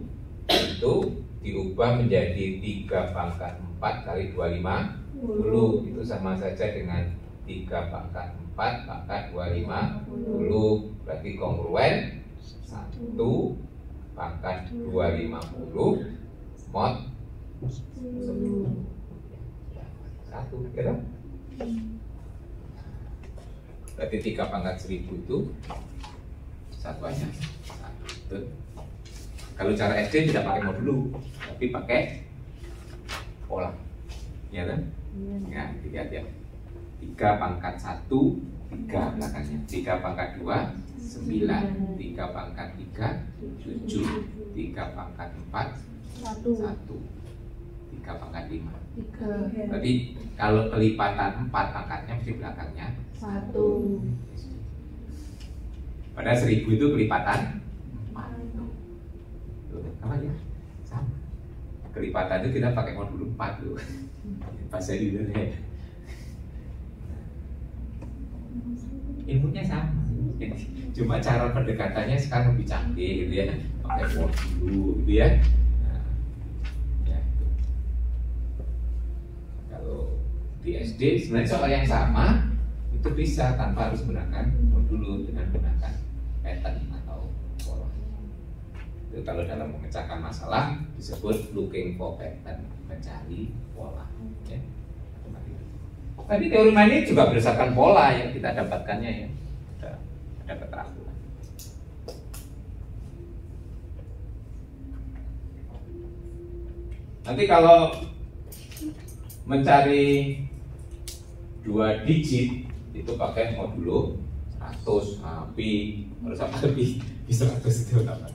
itu diubah menjadi 3 pangkat 4 kali 250. Itu sama saja dengan 3 pangkat 4 pangkat 250. Berarti kongruen 1 pangkat 250 mod 10. 1, ya. Berarti 3 pangkat 1000 itu satuannya 1. Kalau cara SD tidak pakai modulo, tapi pakai pola, ya kan? Ya, lihat ya. 3 pangkat 1, 3 belakangnya. 3 pangkat 2, 9. 3 pangkat 3, 7. 3 pangkat 4, 1. 3 pangkat 5. Berarti kalau kelipatan 4 pangkatnya mesti belakangnya 1. Padahal 1000 itu kelipatan 4. Tuh, apa ya? Sama. Kelipatan itu kita pakai modulo 4 tuh. Pas saya dulu ya. Ilmunya sama. Cuma cara pendekatannya sekarang lebih canggih gitu ya. Pakai modulo gitu ya. Nah, ya itu. Kalau di SD sebenarnya soal yang sama itu bisa tanpa harus menggunakan modulo, dengan menggunakan pattern atau pola. Itu kalau dalam memecahkan masalah disebut looking for pattern, mencari pola. Ya. Tadi teori main ini juga berdasarkan pola yang kita dapatkannya ya. Ada keterangan. Nanti kalau mencari 2 digit itu pakai modulo 100, pi, harus apa pi 100 itu apa?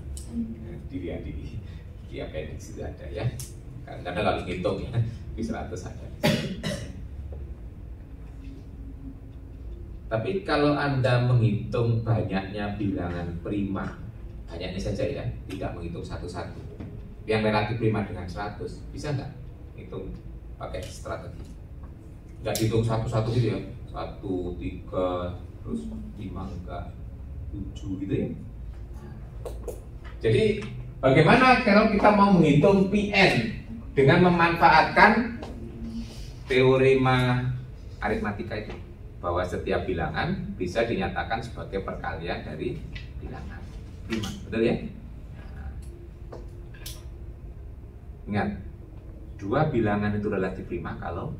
Dilihat di appendix itu ada ya. Kadang-kadang harus ngitung ya, pi 100 ada. Tapi kalau Anda menghitung banyaknya bilangan prima, banyaknya saja ya, tidak menghitung satu-satu, yang relatif prima dengan 100, bisa nggak hitung pakai strategi? Nggak hitung satu-satu gitu ya, 1, 3, terus 5 enggak, 7 gitu ya. Jadi bagaimana kalau kita mau menghitung Pn dengan memanfaatkan teorema aritmatika itu, bahwa setiap bilangan bisa dinyatakan sebagai perkalian dari bilangan prima, betul ya? Nah, ingat, 2 bilangan itu relatif prima kalau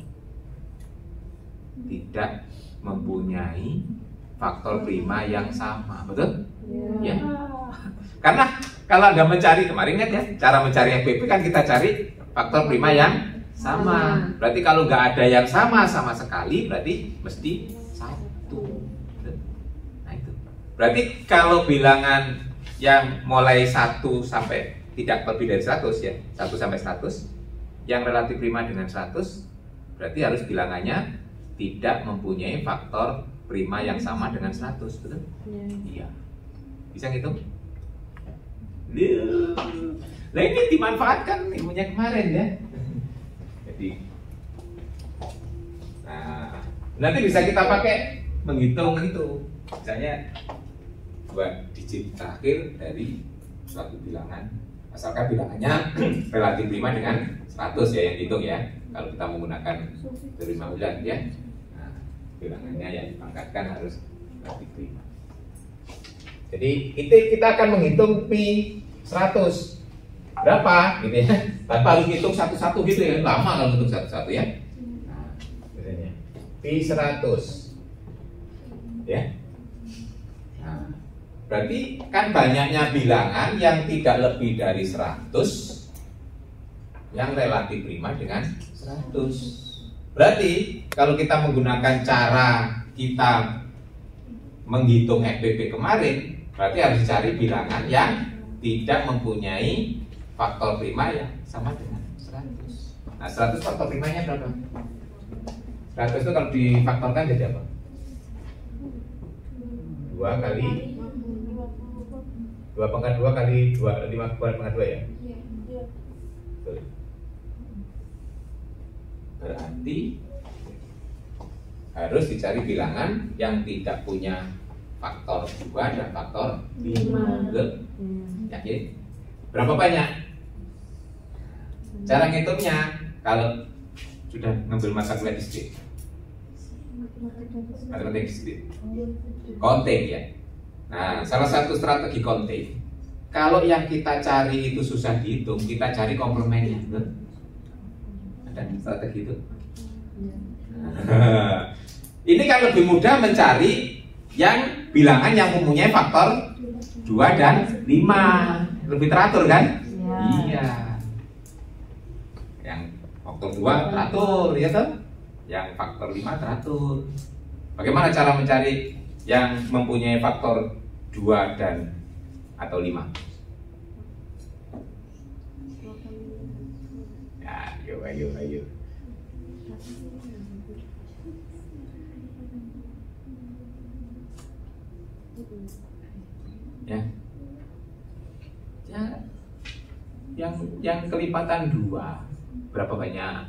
tidak mempunyai faktor prima yang sama, betul? Ya. Karena kalau Anda mencari, kemarin ingat ya, cara mencari FPP kan kita cari faktor prima yang sama. Berarti kalau nggak ada yang sama sekali, berarti mesti 1. Nah itu. Berarti kalau bilangan yang mulai 1 sampai tidak lebih dari 100 ya, 1 sampai 100, yang relatif prima dengan 100, berarti harus bilangannya tidak mempunyai faktor prima yang sama dengan 100, betul? Iya. Bisa ngitung? Nah ini dimanfaatkan ilmunya kemarin ya. Jadi, nah, nanti bisa kita pakai menghitung itu, misalnya 2 digit terakhir dari suatu bilangan, asalkan bilangannya relatif prima dengan 100 ya yang dihitung ya. Kalau kita menggunakan teori Mausland ya, nah, bilangannya yang dipangkatkan harus relatif prima. Jadi kita akan menghitung pi 100 berapa gitu ya, tanpa harus hitung satu-satu gitu ya, lama kalau hitung satu-satu ya. Nah, biasanya pi 100 ya. Nah, berarti kan banyaknya bilangan yang tidak lebih dari 100 yang relatif prima dengan 100. Berarti kalau kita menggunakan cara kita menghitung FPP kemarin, berarti harus dicari bilangan yang tidak mempunyai faktor prima yang sama dengan 100. Nah, 100 faktor primanya berapa? 100 itu kalau difaktorkan jadi apa? 2 kali 2 pangkat 2 kali 2, 5 pangkat 2 ya? Betul. Berarti harus dicari bilangan yang tidak punya faktor 2 dan faktor 5. Betul? Yakin? Berapa banyak? Cara ngitungnya kalau sudah ngambil mata kuliah SD, matematika SD, counting ya. Nah, salah satu strategi counting, kalau yang kita cari itu susah dihitung, kita cari komplemennya. Betul? Ada strategi itu? Ini kan lebih mudah mencari yang bilangan yang mempunyai faktor 2 dan 5. Lebih teratur kan? Iya. Yang faktor 2 teratur, ya toh? Yang faktor 5 teratur. Bagaimana cara mencari yang mempunyai faktor 2 dan atau 5? Ya, ayo. Ya. Yang kelipatan 2 berapa banyak?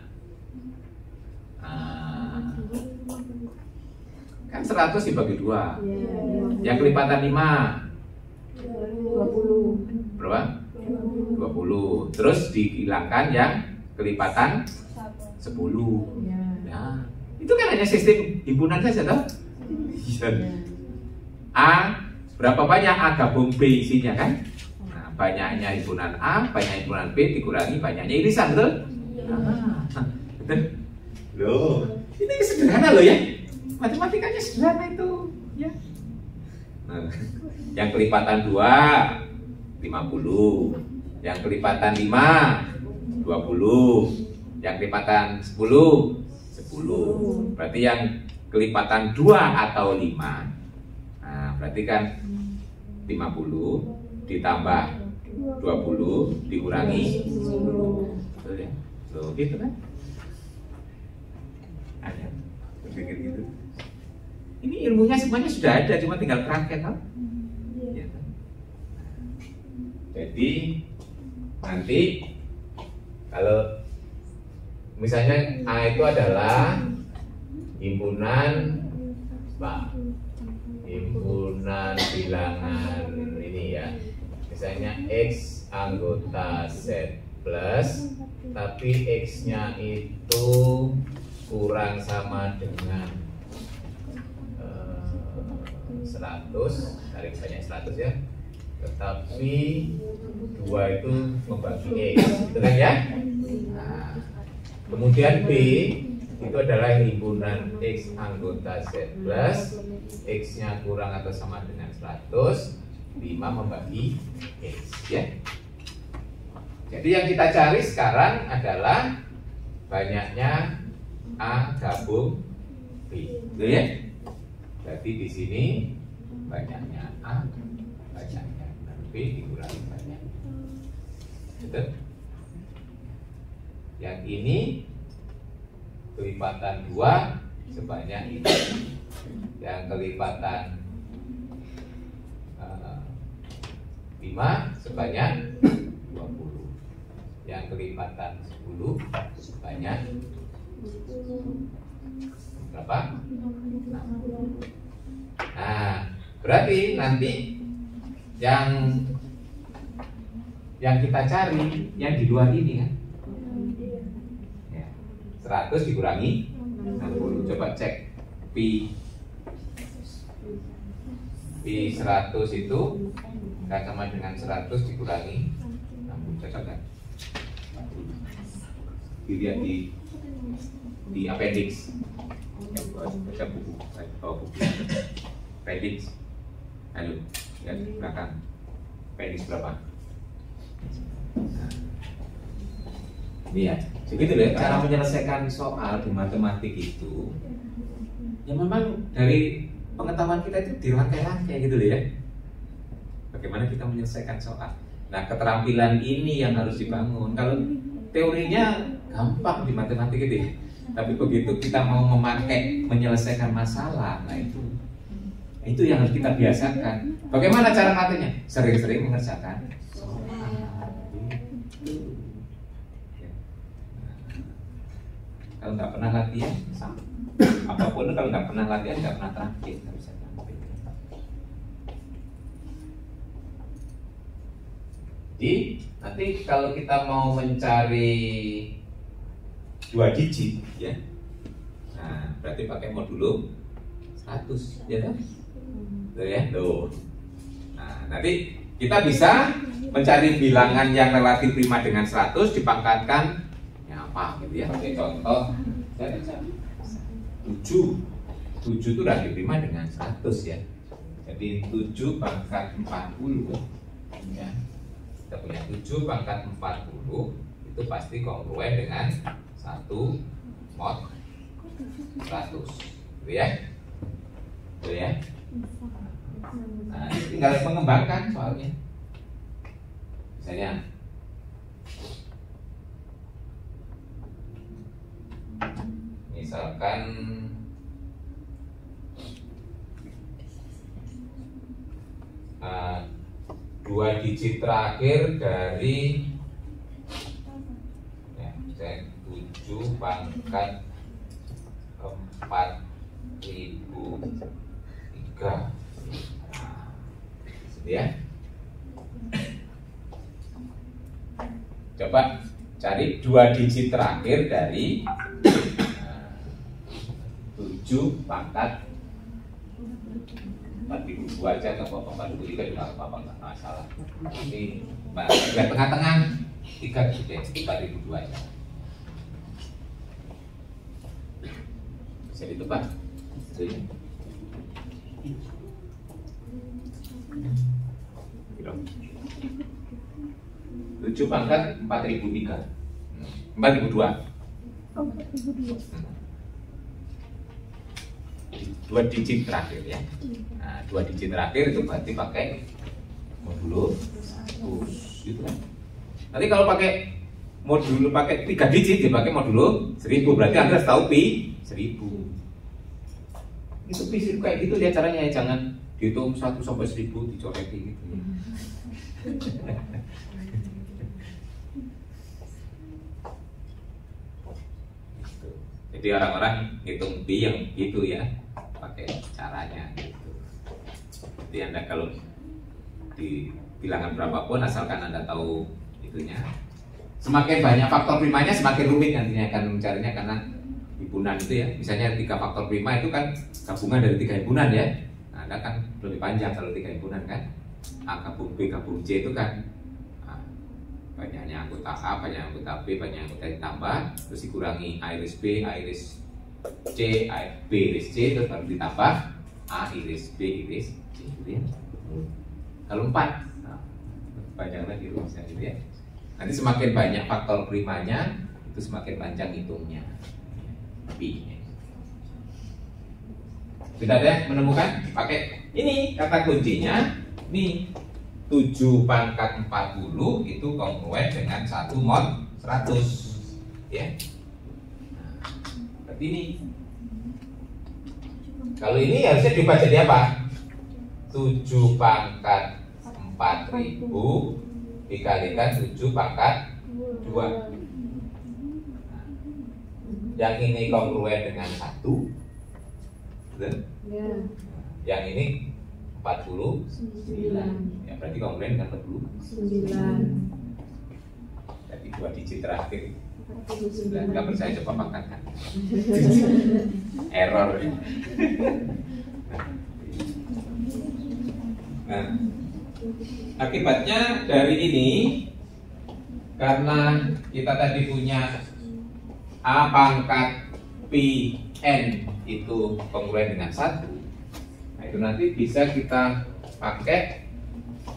Kan 100 dibagi 2. Yang kelipatan 5 20. berapa? 20. Terus dihilangkan yang kelipatan 10. Nah, itu kan hanya sistem himpunan saja toh? A berapa banyak A gabung B isinya kan? Nah, banyaknya himpunan A, banyak himpunan B dikurangi banyaknya irisan, betul? Betul? Loh, ini sederhana loh ya. Matematikanya sederhana itu, ya. Nah, yang kelipatan 2 50, yang kelipatan 5 20, yang kelipatan 10 10. Berarti yang kelipatan 2 atau 5. Nah, berarti kan 50 ditambah 20 dikurangi 10. Betul ya? Loh, gitu kan? Ada berpikir gitu. Ini ilmunya semuanya sudah ada, cuma tinggal praktek kan? Ya. Jadi nanti kalau misalnya A itu adalah himpunan himpunan bilangan ini ya, misalnya X anggota Z plus, tapi X-nya itu kurang sama dengan 100, tarik banyak 100 ya, tetapi 2 itu membagi X, gitu kan ya. Nah, kemudian B itu adalah himpunan X anggota Z plus, X-nya kurang atau sama dengan 100, 5 membagi X ya. Jadi yang kita cari sekarang adalah banyaknya A gabung B, gitu ya. Jadi di sini banyaknya A, banyaknya B dikurangi banyak. Betul? Yang ini kelipatan 2 sebanyak ini. Yang kelipatan 5 sebanyak 20. Yang kelipatan 10 sebanyak berapa? 60. Nah, berarti nanti yang kita cari yang di luar ini kan ya, 100 dikurangi 60. Coba cek Pi 100 itu nggak sama dengan 100 dikurangi 60. Cocok kan? Dilihat di appendix. Baca buku, buku appendix. Aduh, lihat di belakang. Appendix berapa? Nah, ini ya, segitu deh cara menyelesaikan soal di matematik itu. Ya memang dari pengetahuan kita itu dirangkai-rangkai gitu loh ya. Bagaimana kita menyelesaikan soal. Nah, keterampilan ini yang harus dibangun. Kalau teorinya gampang di matematik itu ya. Tapi begitu kita mau memakai menyelesaikan masalah, nah itu yang harus kita biasakan. Bagaimana cara katanya? Sering-sering mengerjakan soal. Kalau nggak pernah latihan, sama. Apapun kalau nggak pernah latihan, nggak pernah terakhir, nggak bisa nyampe. Jadi nanti kalau kita mau mencari 2 digit ya, nah berarti pakai modulo 100 ya kan? Tuh ya, tuh. Nah nanti kita bisa mencari bilangan yang relatif prima dengan 100 dipangkatkan ya apa gitu ya. Pakai contoh 7 itu relatif prima dengan 100 ya. Jadi Jadi 7 pangkat 40 ya. Kita punya 7 pangkat 40 itu pasti kongruen dengan 1 mod 100 gitu ya. Gitu ya. Nah, tinggal mengembangkan soalnya. Misalnya misalkan dua digit terakhir dari ya, 7 pangkat 4003 ya. Coba cari dua digit terakhir dari 7 pangkat 4002 aja, nggak apa-apa, 4003 juga nggak apa-apa, nggak masalah. Ini tengah-tengah 3 gitu ya, 4002 aja. Bisa ditebak? Itu ya. 7 pangkat 4003, 4002. Oh, 4002. Dua digit terakhir ya. Nah, dua digit terakhir itu berarti pakai modulo 100 gitu kan. Nanti kalau pakai modulo pakai 3 digit dipakai modulo 1000, berarti Anda harus tahu pi 1000. Itu pi kayak gitu ya caranya ya, jangan dihitung 1 sampai 1000 dicoreki gitu ya. Jadi orang-orang hitung pi yang gitu ya, pakai caranya gitu. Jadi Anda kalau di bilangan berapapun asalkan Anda tahu itunya. Semakin banyak faktor primanya semakin rumit nantinya akan mencarinya, karena himpunan itu ya, misalnya 3 faktor prima itu kan gabungan dari 3 himpunan ya. Nah, Anda kan lebih panjang kalau 3 himpunan kan. A gabung B gabung C itu kan banyaknya anggota A, banyak anggota B, banyak anggota ditambah, terus dikurangi A iris B, A iris C, B iris C, terus baru ditambah A iris B iris C gitu ya. Kalau 4, nah, panjang lagi rumusnya gitu ya. Nanti semakin banyak faktor primanya, itu semakin panjang hitungnya. Pi. Sudah ada menemukan? Pakai ini kata kuncinya, nih 7 pangkat 40 itu kongruen dengan 1 mod 100 ya. Berarti ini kalau ini harusnya dibaca jadi apa? 7 pangkat 4000 dikalikan 7 pangkat 2. Yang ini kongruen dengan 1, betul? Ya. Yang ini 49. Ya, berarti kongruen dengan 49. Jadi 2 digit terakhir. Nggak percaya coba pangkatkan. Error. Nah, akibatnya dari ini, karena kita tadi punya A pangkat pi n itu kongruen dengan 1, nah itu nanti bisa kita pakai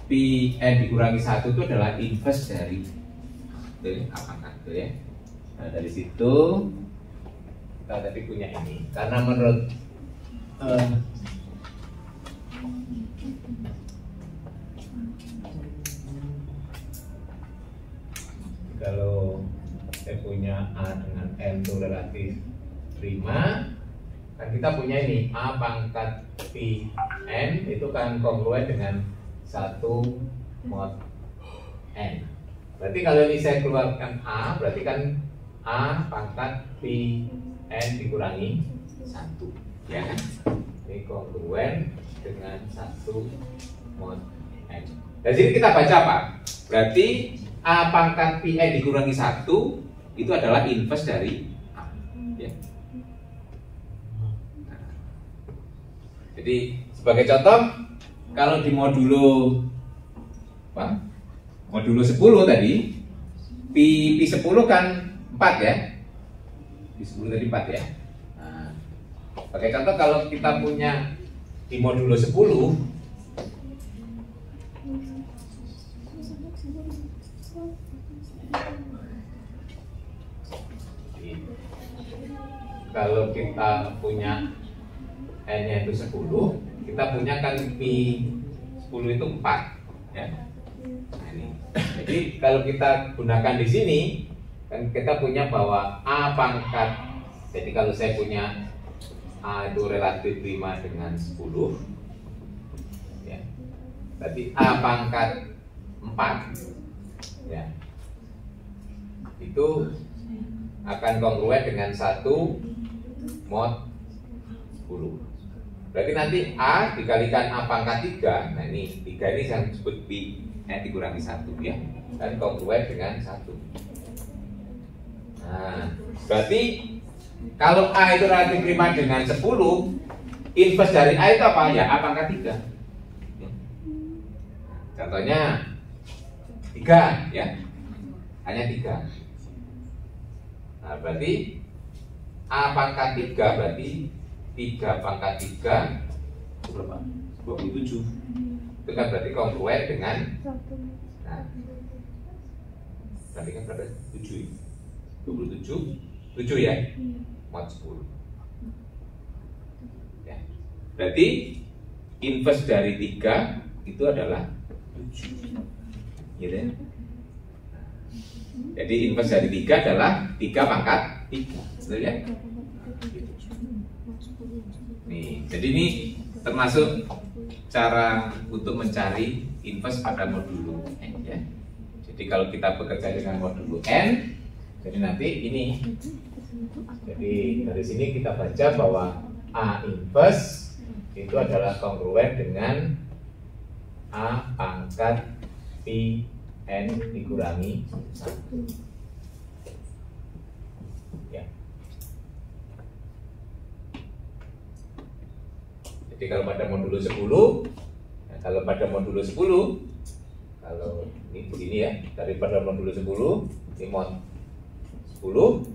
pi n dikurangi 1 itu adalah inverse dari A pangkat itu ya. Nah dari situ kita tadi punya ini, karena menurut kalau saya punya A dengan M itu relatif prima, kan kita punya ini A pangkat pi n itu kan kongruen dengan 1 mod n. Berarti kalau ini saya keluarkan A, berarti kan A pangkat pi n dikurangi 1 ya kan? Ini kongruen dengan 1 mod n. Dari sini kita baca apa? Berarti A pangkat pi n dikurangi 1 itu adalah inverse dari A ya. Nah, jadi sebagai contoh, kalau di modulo apa? Modulo 10 tadi pi 10 kan 4 ya. Pi 10 tadi 4 ya. Nah, sebagai contoh kalau kita punya di modulo 10 kalau kita punya N-nya itu 10, kita punya kan pi 10 itu 4 ya. Nah, ini. Jadi kalau kita gunakan di sini kan kita punya bahwa A pangkat, jadi kalau saya punya A itu relatif 5 dengan 10 ya, berarti A pangkat 4 ya, itu akan kongruen dengan 1 mod 10. Berarti nanti A dikalikan A pangkat 3. Nah ini 3 ini yang disebut pi N dikurangi 1 ya, dan kongruen dengan 1. Nah, berarti kalau A itu relatif 5 dengan 10, inverse dari A itu apa? Ya A pangkat 3. Contohnya 3 ya, hanya 3. Nah, berarti A pangkat 3 berarti 3 pangkat 3 berapa? 27. Itu kan berarti kongruen dengan, nah, berarti kan berapa? 7 27 ya, mod 10 ya. Berarti inverse dari 3 itu adalah 7 gitu ya. Jadi inverse dari 3 adalah 3 pangkat 3, betul ya? Nih, jadi ini termasuk cara untuk mencari inverse pada modulo N ya. Jadi kalau kita bekerja dengan modulo N, jadi nanti ini, jadi dari sini kita baca bahwa A inverse itu adalah kongruen dengan A pangkat pi N dikurangi 1 ya. Jadi kalau pada modulo 10, ya, kalau pada modulo 10, kalau ini begini ya, daripada modulo 10 ini mod 10,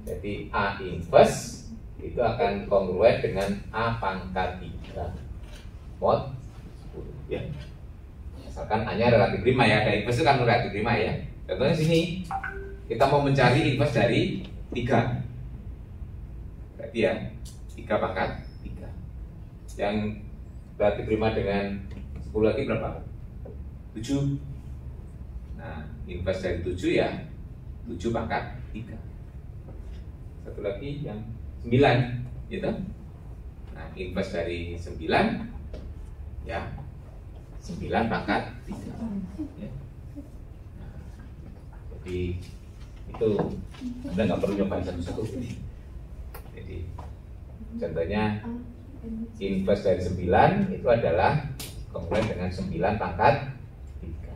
jadi A inverse itu akan kongruen dengan A pangkat 3 mod 10 ya. Misalkan A-nya relatif 5 ya, ada inverse itu kan relatif 5 ya. Contohnya sini kita mau mencari inverse dari 3. Berarti ya 3 pangkat 3. Yang relatif 5 dengan 10 lagi berapa? 7. Nah, inverse dari 7 ya 7 pangkat 3. Satu lagi yang 9 gitu. Nah, inverse dari 9 ya 9 pangkat 3 ya. Nah, jadi itu Anda nggak perlu nyobain satu-satu. Jadi contohnya inverse dari 9 itu adalah kongruen dengan 9 pangkat 3.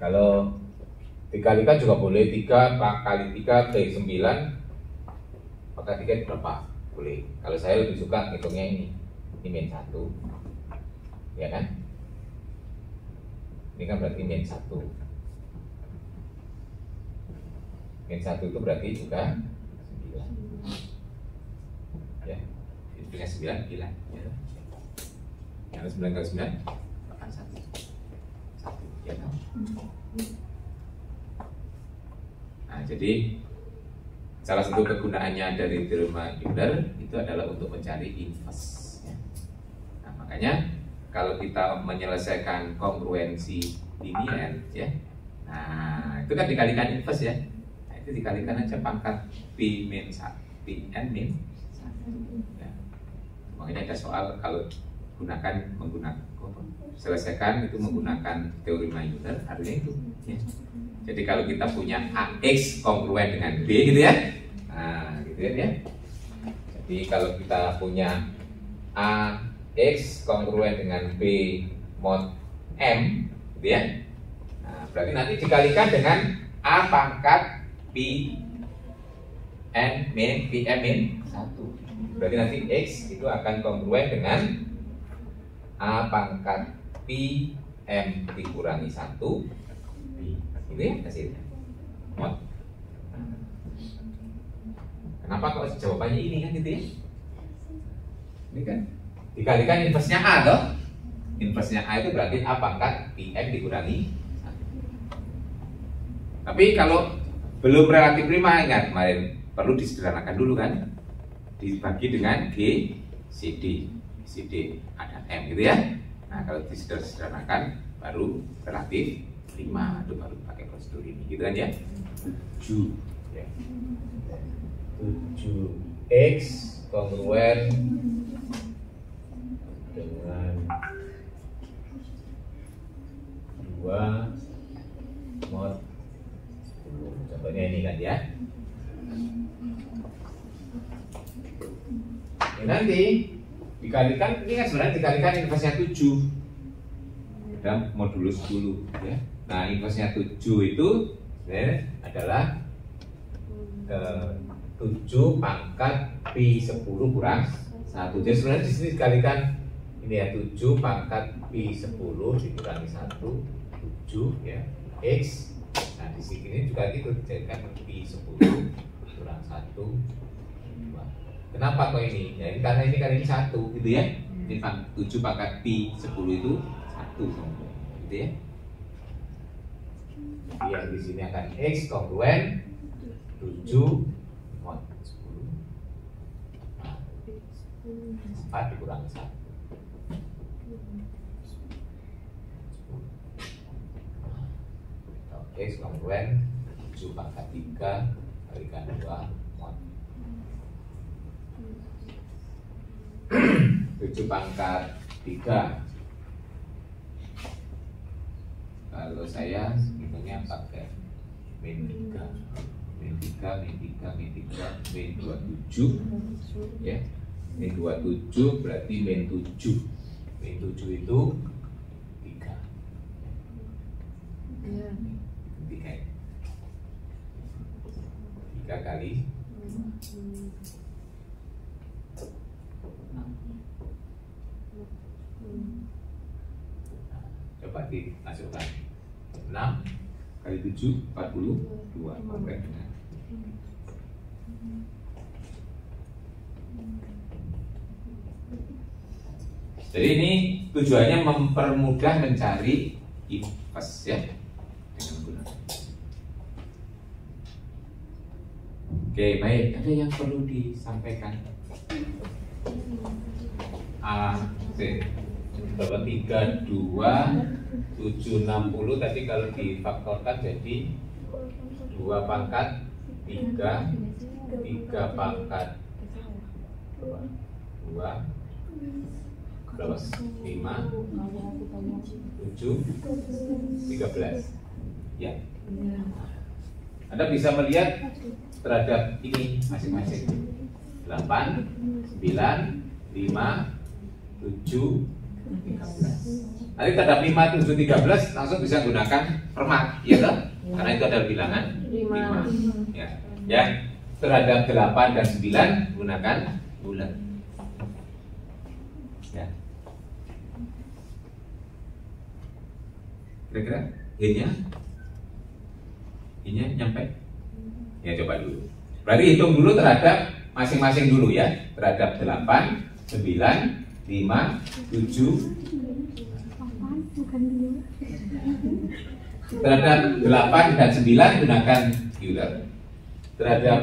Kalau dikalikan juga boleh, 3 kali 3 kali 9 maka 3 itu berapa? Boleh. Kalau saya lebih suka hitungnya ini min 1 ya kan? Ini kan berarti min 1. Min 1 itu berarti juga 9 ya, hitungnya 9 gila ya. Yang 9 kali 9 akan 1 ya kan? Nah, jadi salah satu kegunaannya dari teorema Euler itu adalah untuk mencari inverse ya. Nah, makanya kalau kita menyelesaikan kongruensi linier ya, nah itu kan dikalikan inverse ya. Nah, itu dikalikan aja pangkat pi min 1, pi n min 1 ya. Makanya ada soal kalau selesaikan itu menggunakan teorema Euler, artinya itu ya. Jadi kalau kita punya AX kongruen dengan B gitu ya, nah gitu ya. Jadi kalau kita punya AX kongruen dengan B mod M gitu ya, nah berarti nanti dikalikan dengan A pangkat pi n min pi m min 1. Berarti nanti X itu akan kongruen dengan A pangkat pi m dikurangi 1 gitu ya hasilnya. Kenapa kok jawabannya ini kan gitu ya? Ini kan dikalikan inverse-nya A toh. Inverse-nya A itu berarti A pangkat pi m dikurangi 1. Tapi kalau belum relatif prima, ingat kemarin perlu disederhanakan dulu kan, dibagi dengan G, CD, ada M gitu ya. Nah kalau disederhanakan baru relatif prima, itu baru pakai prosedur ini gitu kan ya. 7 ya. 7x kongruen dengan 2 mod 10. Contohnya ini kan ya. Ini nanti dikalikan, ini kan sebenarnya dikalikan inversnya 7 dalam modulus 10 ya. Nah inversnya 7 itu sebenarnya adalah 7 pangkat pi 10 kurang 1. Jadi sebenarnya di sini dikalikan ini ya, 7 pangkat pi 10 dikurangi 1, 7 ya, x. Nah di sini juga gitu, dijadikan pi 10 kurang 1, 2. Kenapa kok ini? Ya ini karena ini kali ini 1 gitu ya. Ini 7 pangkat pi 10 itu 1 gitu ya. Jadi yang di sini akan x kongruen 7 mod 10. Nah, 4 dikurangi 1. Oke, kongruen 7 pangkat 3 kalikan 2 mod 7 pangkat 3. Kalau saya hitungnya pakai min 3, min 27 ya. Min 27 berarti min 7. Min 7 itu 3. 3 kali 6. Coba dimasukkan 6 kali 7 42 komplek dengan jadi ini tujuannya mempermudah mencari invers ya dengan menggunakan. Oke baik, ada yang perlu disampaikan? A, C berapa? 3, 2, 7, 60 tadi kalau difaktorkan jadi 2 pangkat 3, 3 pangkat 2 berapa? 5, 7, 13 ya. Anda bisa melihat terhadap ini masing-masing 8, 9, 5, 7, 13. Nanti terhadap 5, 7, 13 langsung bisa gunakan permak, ya toh? Karena itu adalah bilangan 5. Ya. Ya. Terhadap 8 dan 9 gunakan bulat. Ya. Kira-kira ini nyampe? Ya coba dulu. Berarti hitung dulu terhadap masing-masing dulu ya. Terhadap 8, 9, 5, 7. Terhadap 8 dan 9 gunakan Euler. Terhadap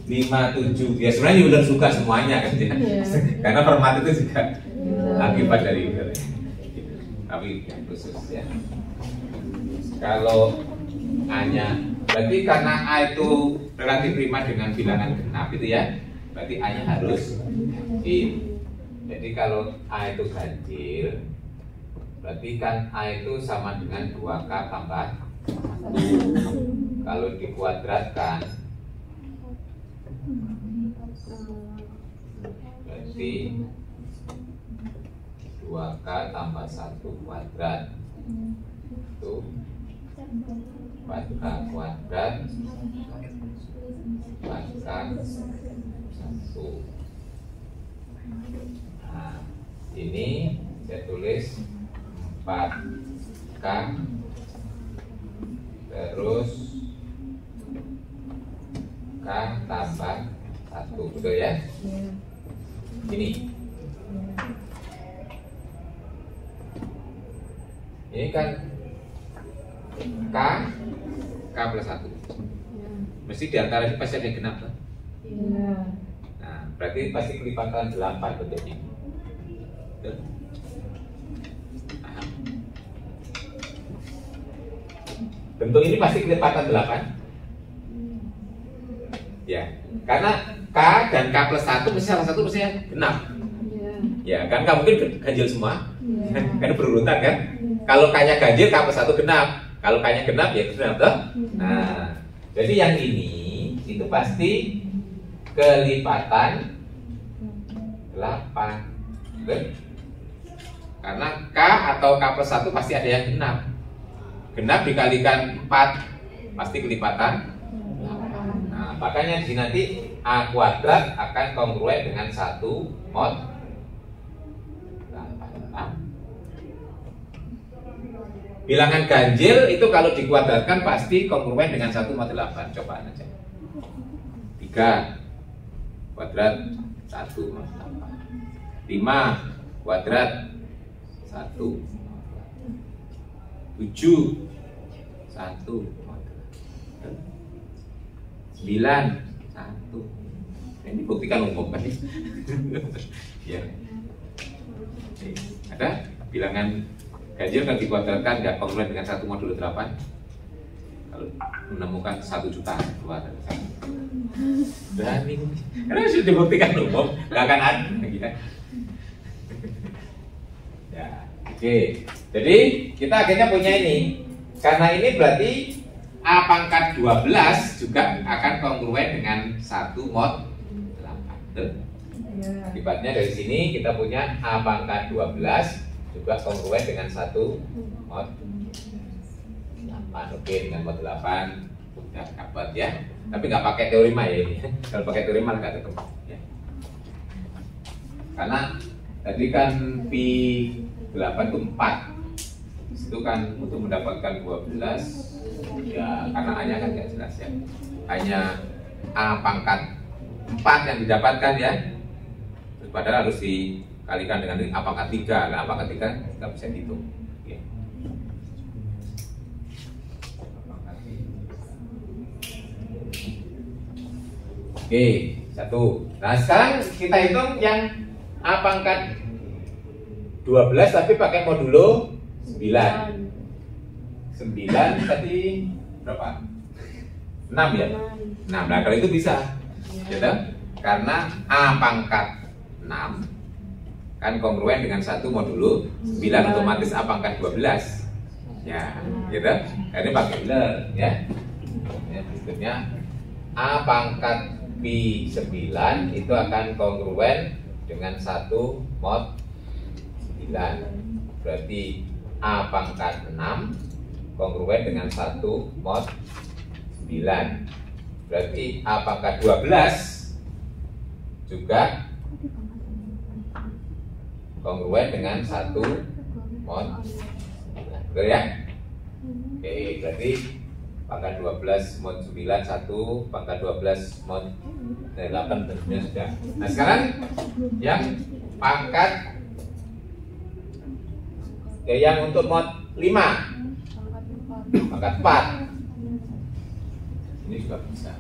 5, 7 ya sebenarnya Euler suka semuanya kan ya. Karena format itu juga akibat dari Euler. Tapi yang khusus ya. Kalau A-nya berarti karena A itu relatif prima dengan bilangan genap itu ya. Berarti A-nya harus in. Jadi kalau A itu ganjil, berarti kan A itu sama dengan 2K tambah 1. Kalau dikuadratkan, berarti 2K tambah 1 kuadrat itu 4K kuadrat 4K 1. Nah, ini saya tulis 4K terus K tambah 1, betul ya? Ini kan K K plus 1. Ya. Mesti di antara ini pasti ada yang genap kan? Iya. Nah, berarti pasti kelipatan 8 bentuknya. Betul? Paham? Bentuk ini pasti kelipatan 8. Ya, karena K dan K plus 1 mesti salah satu mesti genap. Iya. Ya, kan nggak mungkin ganjil semua. Iya. Kan berurutan kan? Kalau K-nya ganjil, K plus 1 genap. Kalau K-nya genap, ya genap toh. Nah, jadi yang ini itu pasti kelipatan 8. Betul? Karena K atau K plus 1 pasti ada yang genap. Genap dikalikan 4 pasti kelipatan 8. Nah, makanya di sini nanti A kuadrat akan kongruen dengan 1 mod 8. Bilangan ganjil itu kalau dikuadratkan pasti kongruen dengan 1 mod 8. Coba aja. 3 kuadrat 1 mod 8. 5 kuadrat 1 7 1 mod 8. 9 1. Ini buktikan umum kan? Ya. Ada bilangan ganjil kalau dikuadratkan nggak kongruen dengan 1 modulo 8. Kalau menemukan 1 juta keluar dari sana. Berani. Karena sudah dibuktikan umum, nggak akan ada gitu. Ya, oke. Jadi kita akhirnya punya ini. Karena ini berarti A pangkat 12 juga akan kongruen dengan 1 mod 8. Betul? Iya. Akibatnya dari sini kita punya A pangkat 12 juga kongruen dengan 1 mod 8. Oke, dengan mod 8 udah dapat ya. Tapi nggak pakai teorema ya ini. Kalau pakai teorema nggak ketemu ya. Karena tadi kan pi 8 itu 4. Itu kan untuk mendapatkan 12 ya, karena A-nya kan nggak jelas ya. Hanya A pangkat 4 yang didapatkan ya. Terus padahal harus dikalikan dengan A pangkat 3. Nah, A pangkat 3 nggak bisa dihitung. Oke. Oke, 1. Nah, sekarang kita hitung yang A pangkat 12 tapi pakai modulo 9. 9 tadi berapa? 6 ya? 6. Nah, kalau itu bisa. Gitu? Karena A pangkat 6 kan kongruen dengan 1 modulo 9, otomatis A pangkat 12. Ya, gitu. Ini pakai benar ya. Ya, berikutnya A pangkat pi 9 itu akan kongruen dengan 1 mod 9. Berarti A pangkat 6 kongruen dengan 1 mod 9. Berarti A pangkat 12 juga kongruen dengan 1 mod 9. Betul ya? Oke, berarti pangkat 12 mod 9 1, pangkat 12 mod 8 tentunya sudah. Nah, sekarang yang pangkat yang untuk mod 5 pangkat 4 ini juga bisa.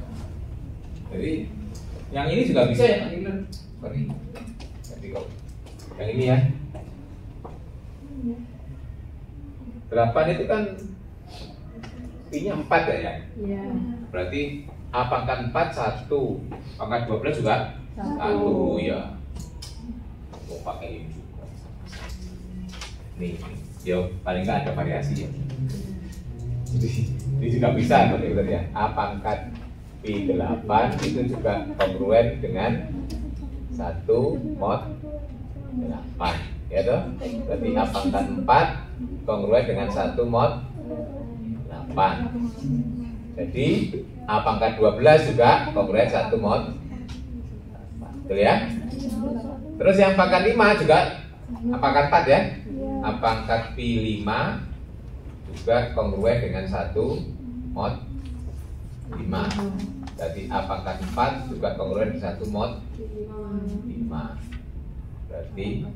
Jadi yang ini juga bisa ya Pak Ilan. Sorry. Jadi kok yang ini ya 8 itu kan pi-nya 4 ya? Iya. Berarti A pangkat 4 1, pangkat 12 juga 1 ya. Mau pakai ini juga. Nih, yo paling nggak ada variasi ya. Jadi ini juga bisa betul ya. A pangkat pi 8 itu juga kongruen dengan 1 mod 8 ya toh. Berarti A pangkat 4 kongruen dengan 1 mod 8. Jadi A pangkat 12 juga kongruen 1 mod 8. Betul ya? Terus yang pangkat 5 juga A pangkat 4 ya. A pangkat pi 5 juga kongruen dengan 1 mod 5. Jadi A pangkat 4 juga kongruen dengan 1 mod 5. Berarti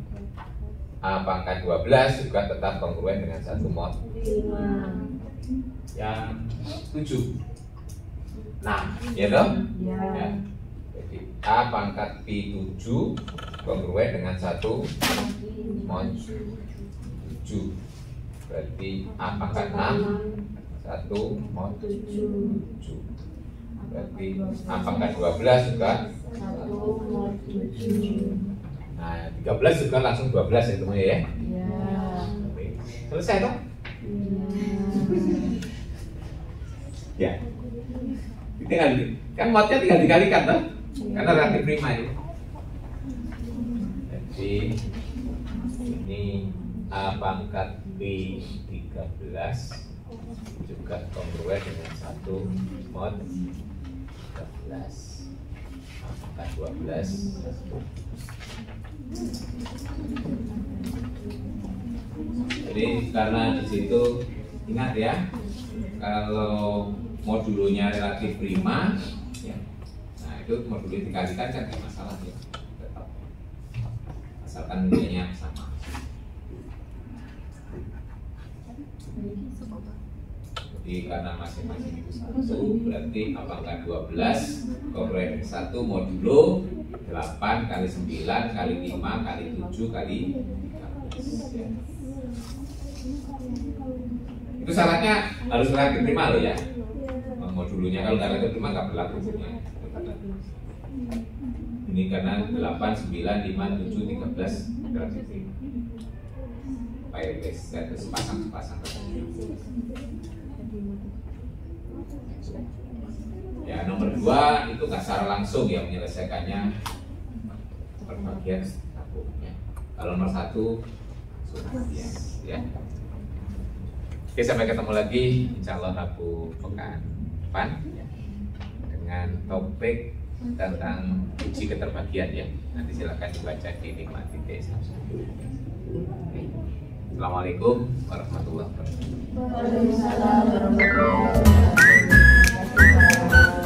A pangkat 12 juga tetap kongruen dengan 1 mod 5. yang 7. Nah, ya toh? Ya. Ya. Jadi A pangkat B 7 kongruen dengan 1 mod 7. Berarti A pangkat 6 1 mod 7. Berarti A pangkat 12 juga 1 mod 7. Nah, 13 juga langsung 12 ya teman ya. Ya. Oke. Selesai toh? Ya. Tinggal kan modnya tinggal dikalikan toh? Karena relatif prima ini. Jadi ini A pangkat B 13 juga kongruen dengan 1 mod 13. A pangkat 12 Jadi karena di situ ingat ya, kalau modulonya relatif prima, ya, nah itu modulo dikalikan kan nggak masalah ya, tetap asalkan nilainya sama. Jadi karena masing-masing itu 1, berarti A pangkat 12 kongruen 1 modulo 8 kali 9 kali 5 kali 7 kali 13 ya. Itu syaratnya harus relatif prima loh ya. Modulunya kalau nggak relatif prima nggak berlaku hukumnya. Ini karena 8, 9, 5, 7, 13 relatif prima. Sepasang. Ya, nomor 2 itu nggak secara langsung ya menyelesaikannya perbagian tabungnya. Kalau nomor 1 sudah ya. Oke, sampai ketemu lagi insya Allah Rabu pekan depan ya, dengan topik tentang uji keterbagian ya. Nanti silakan dibaca di nikmati desa. Assalamualaikum warahmatullahi wabarakatuh. Waalaikumsalam warahmatullahi wabarakatuh.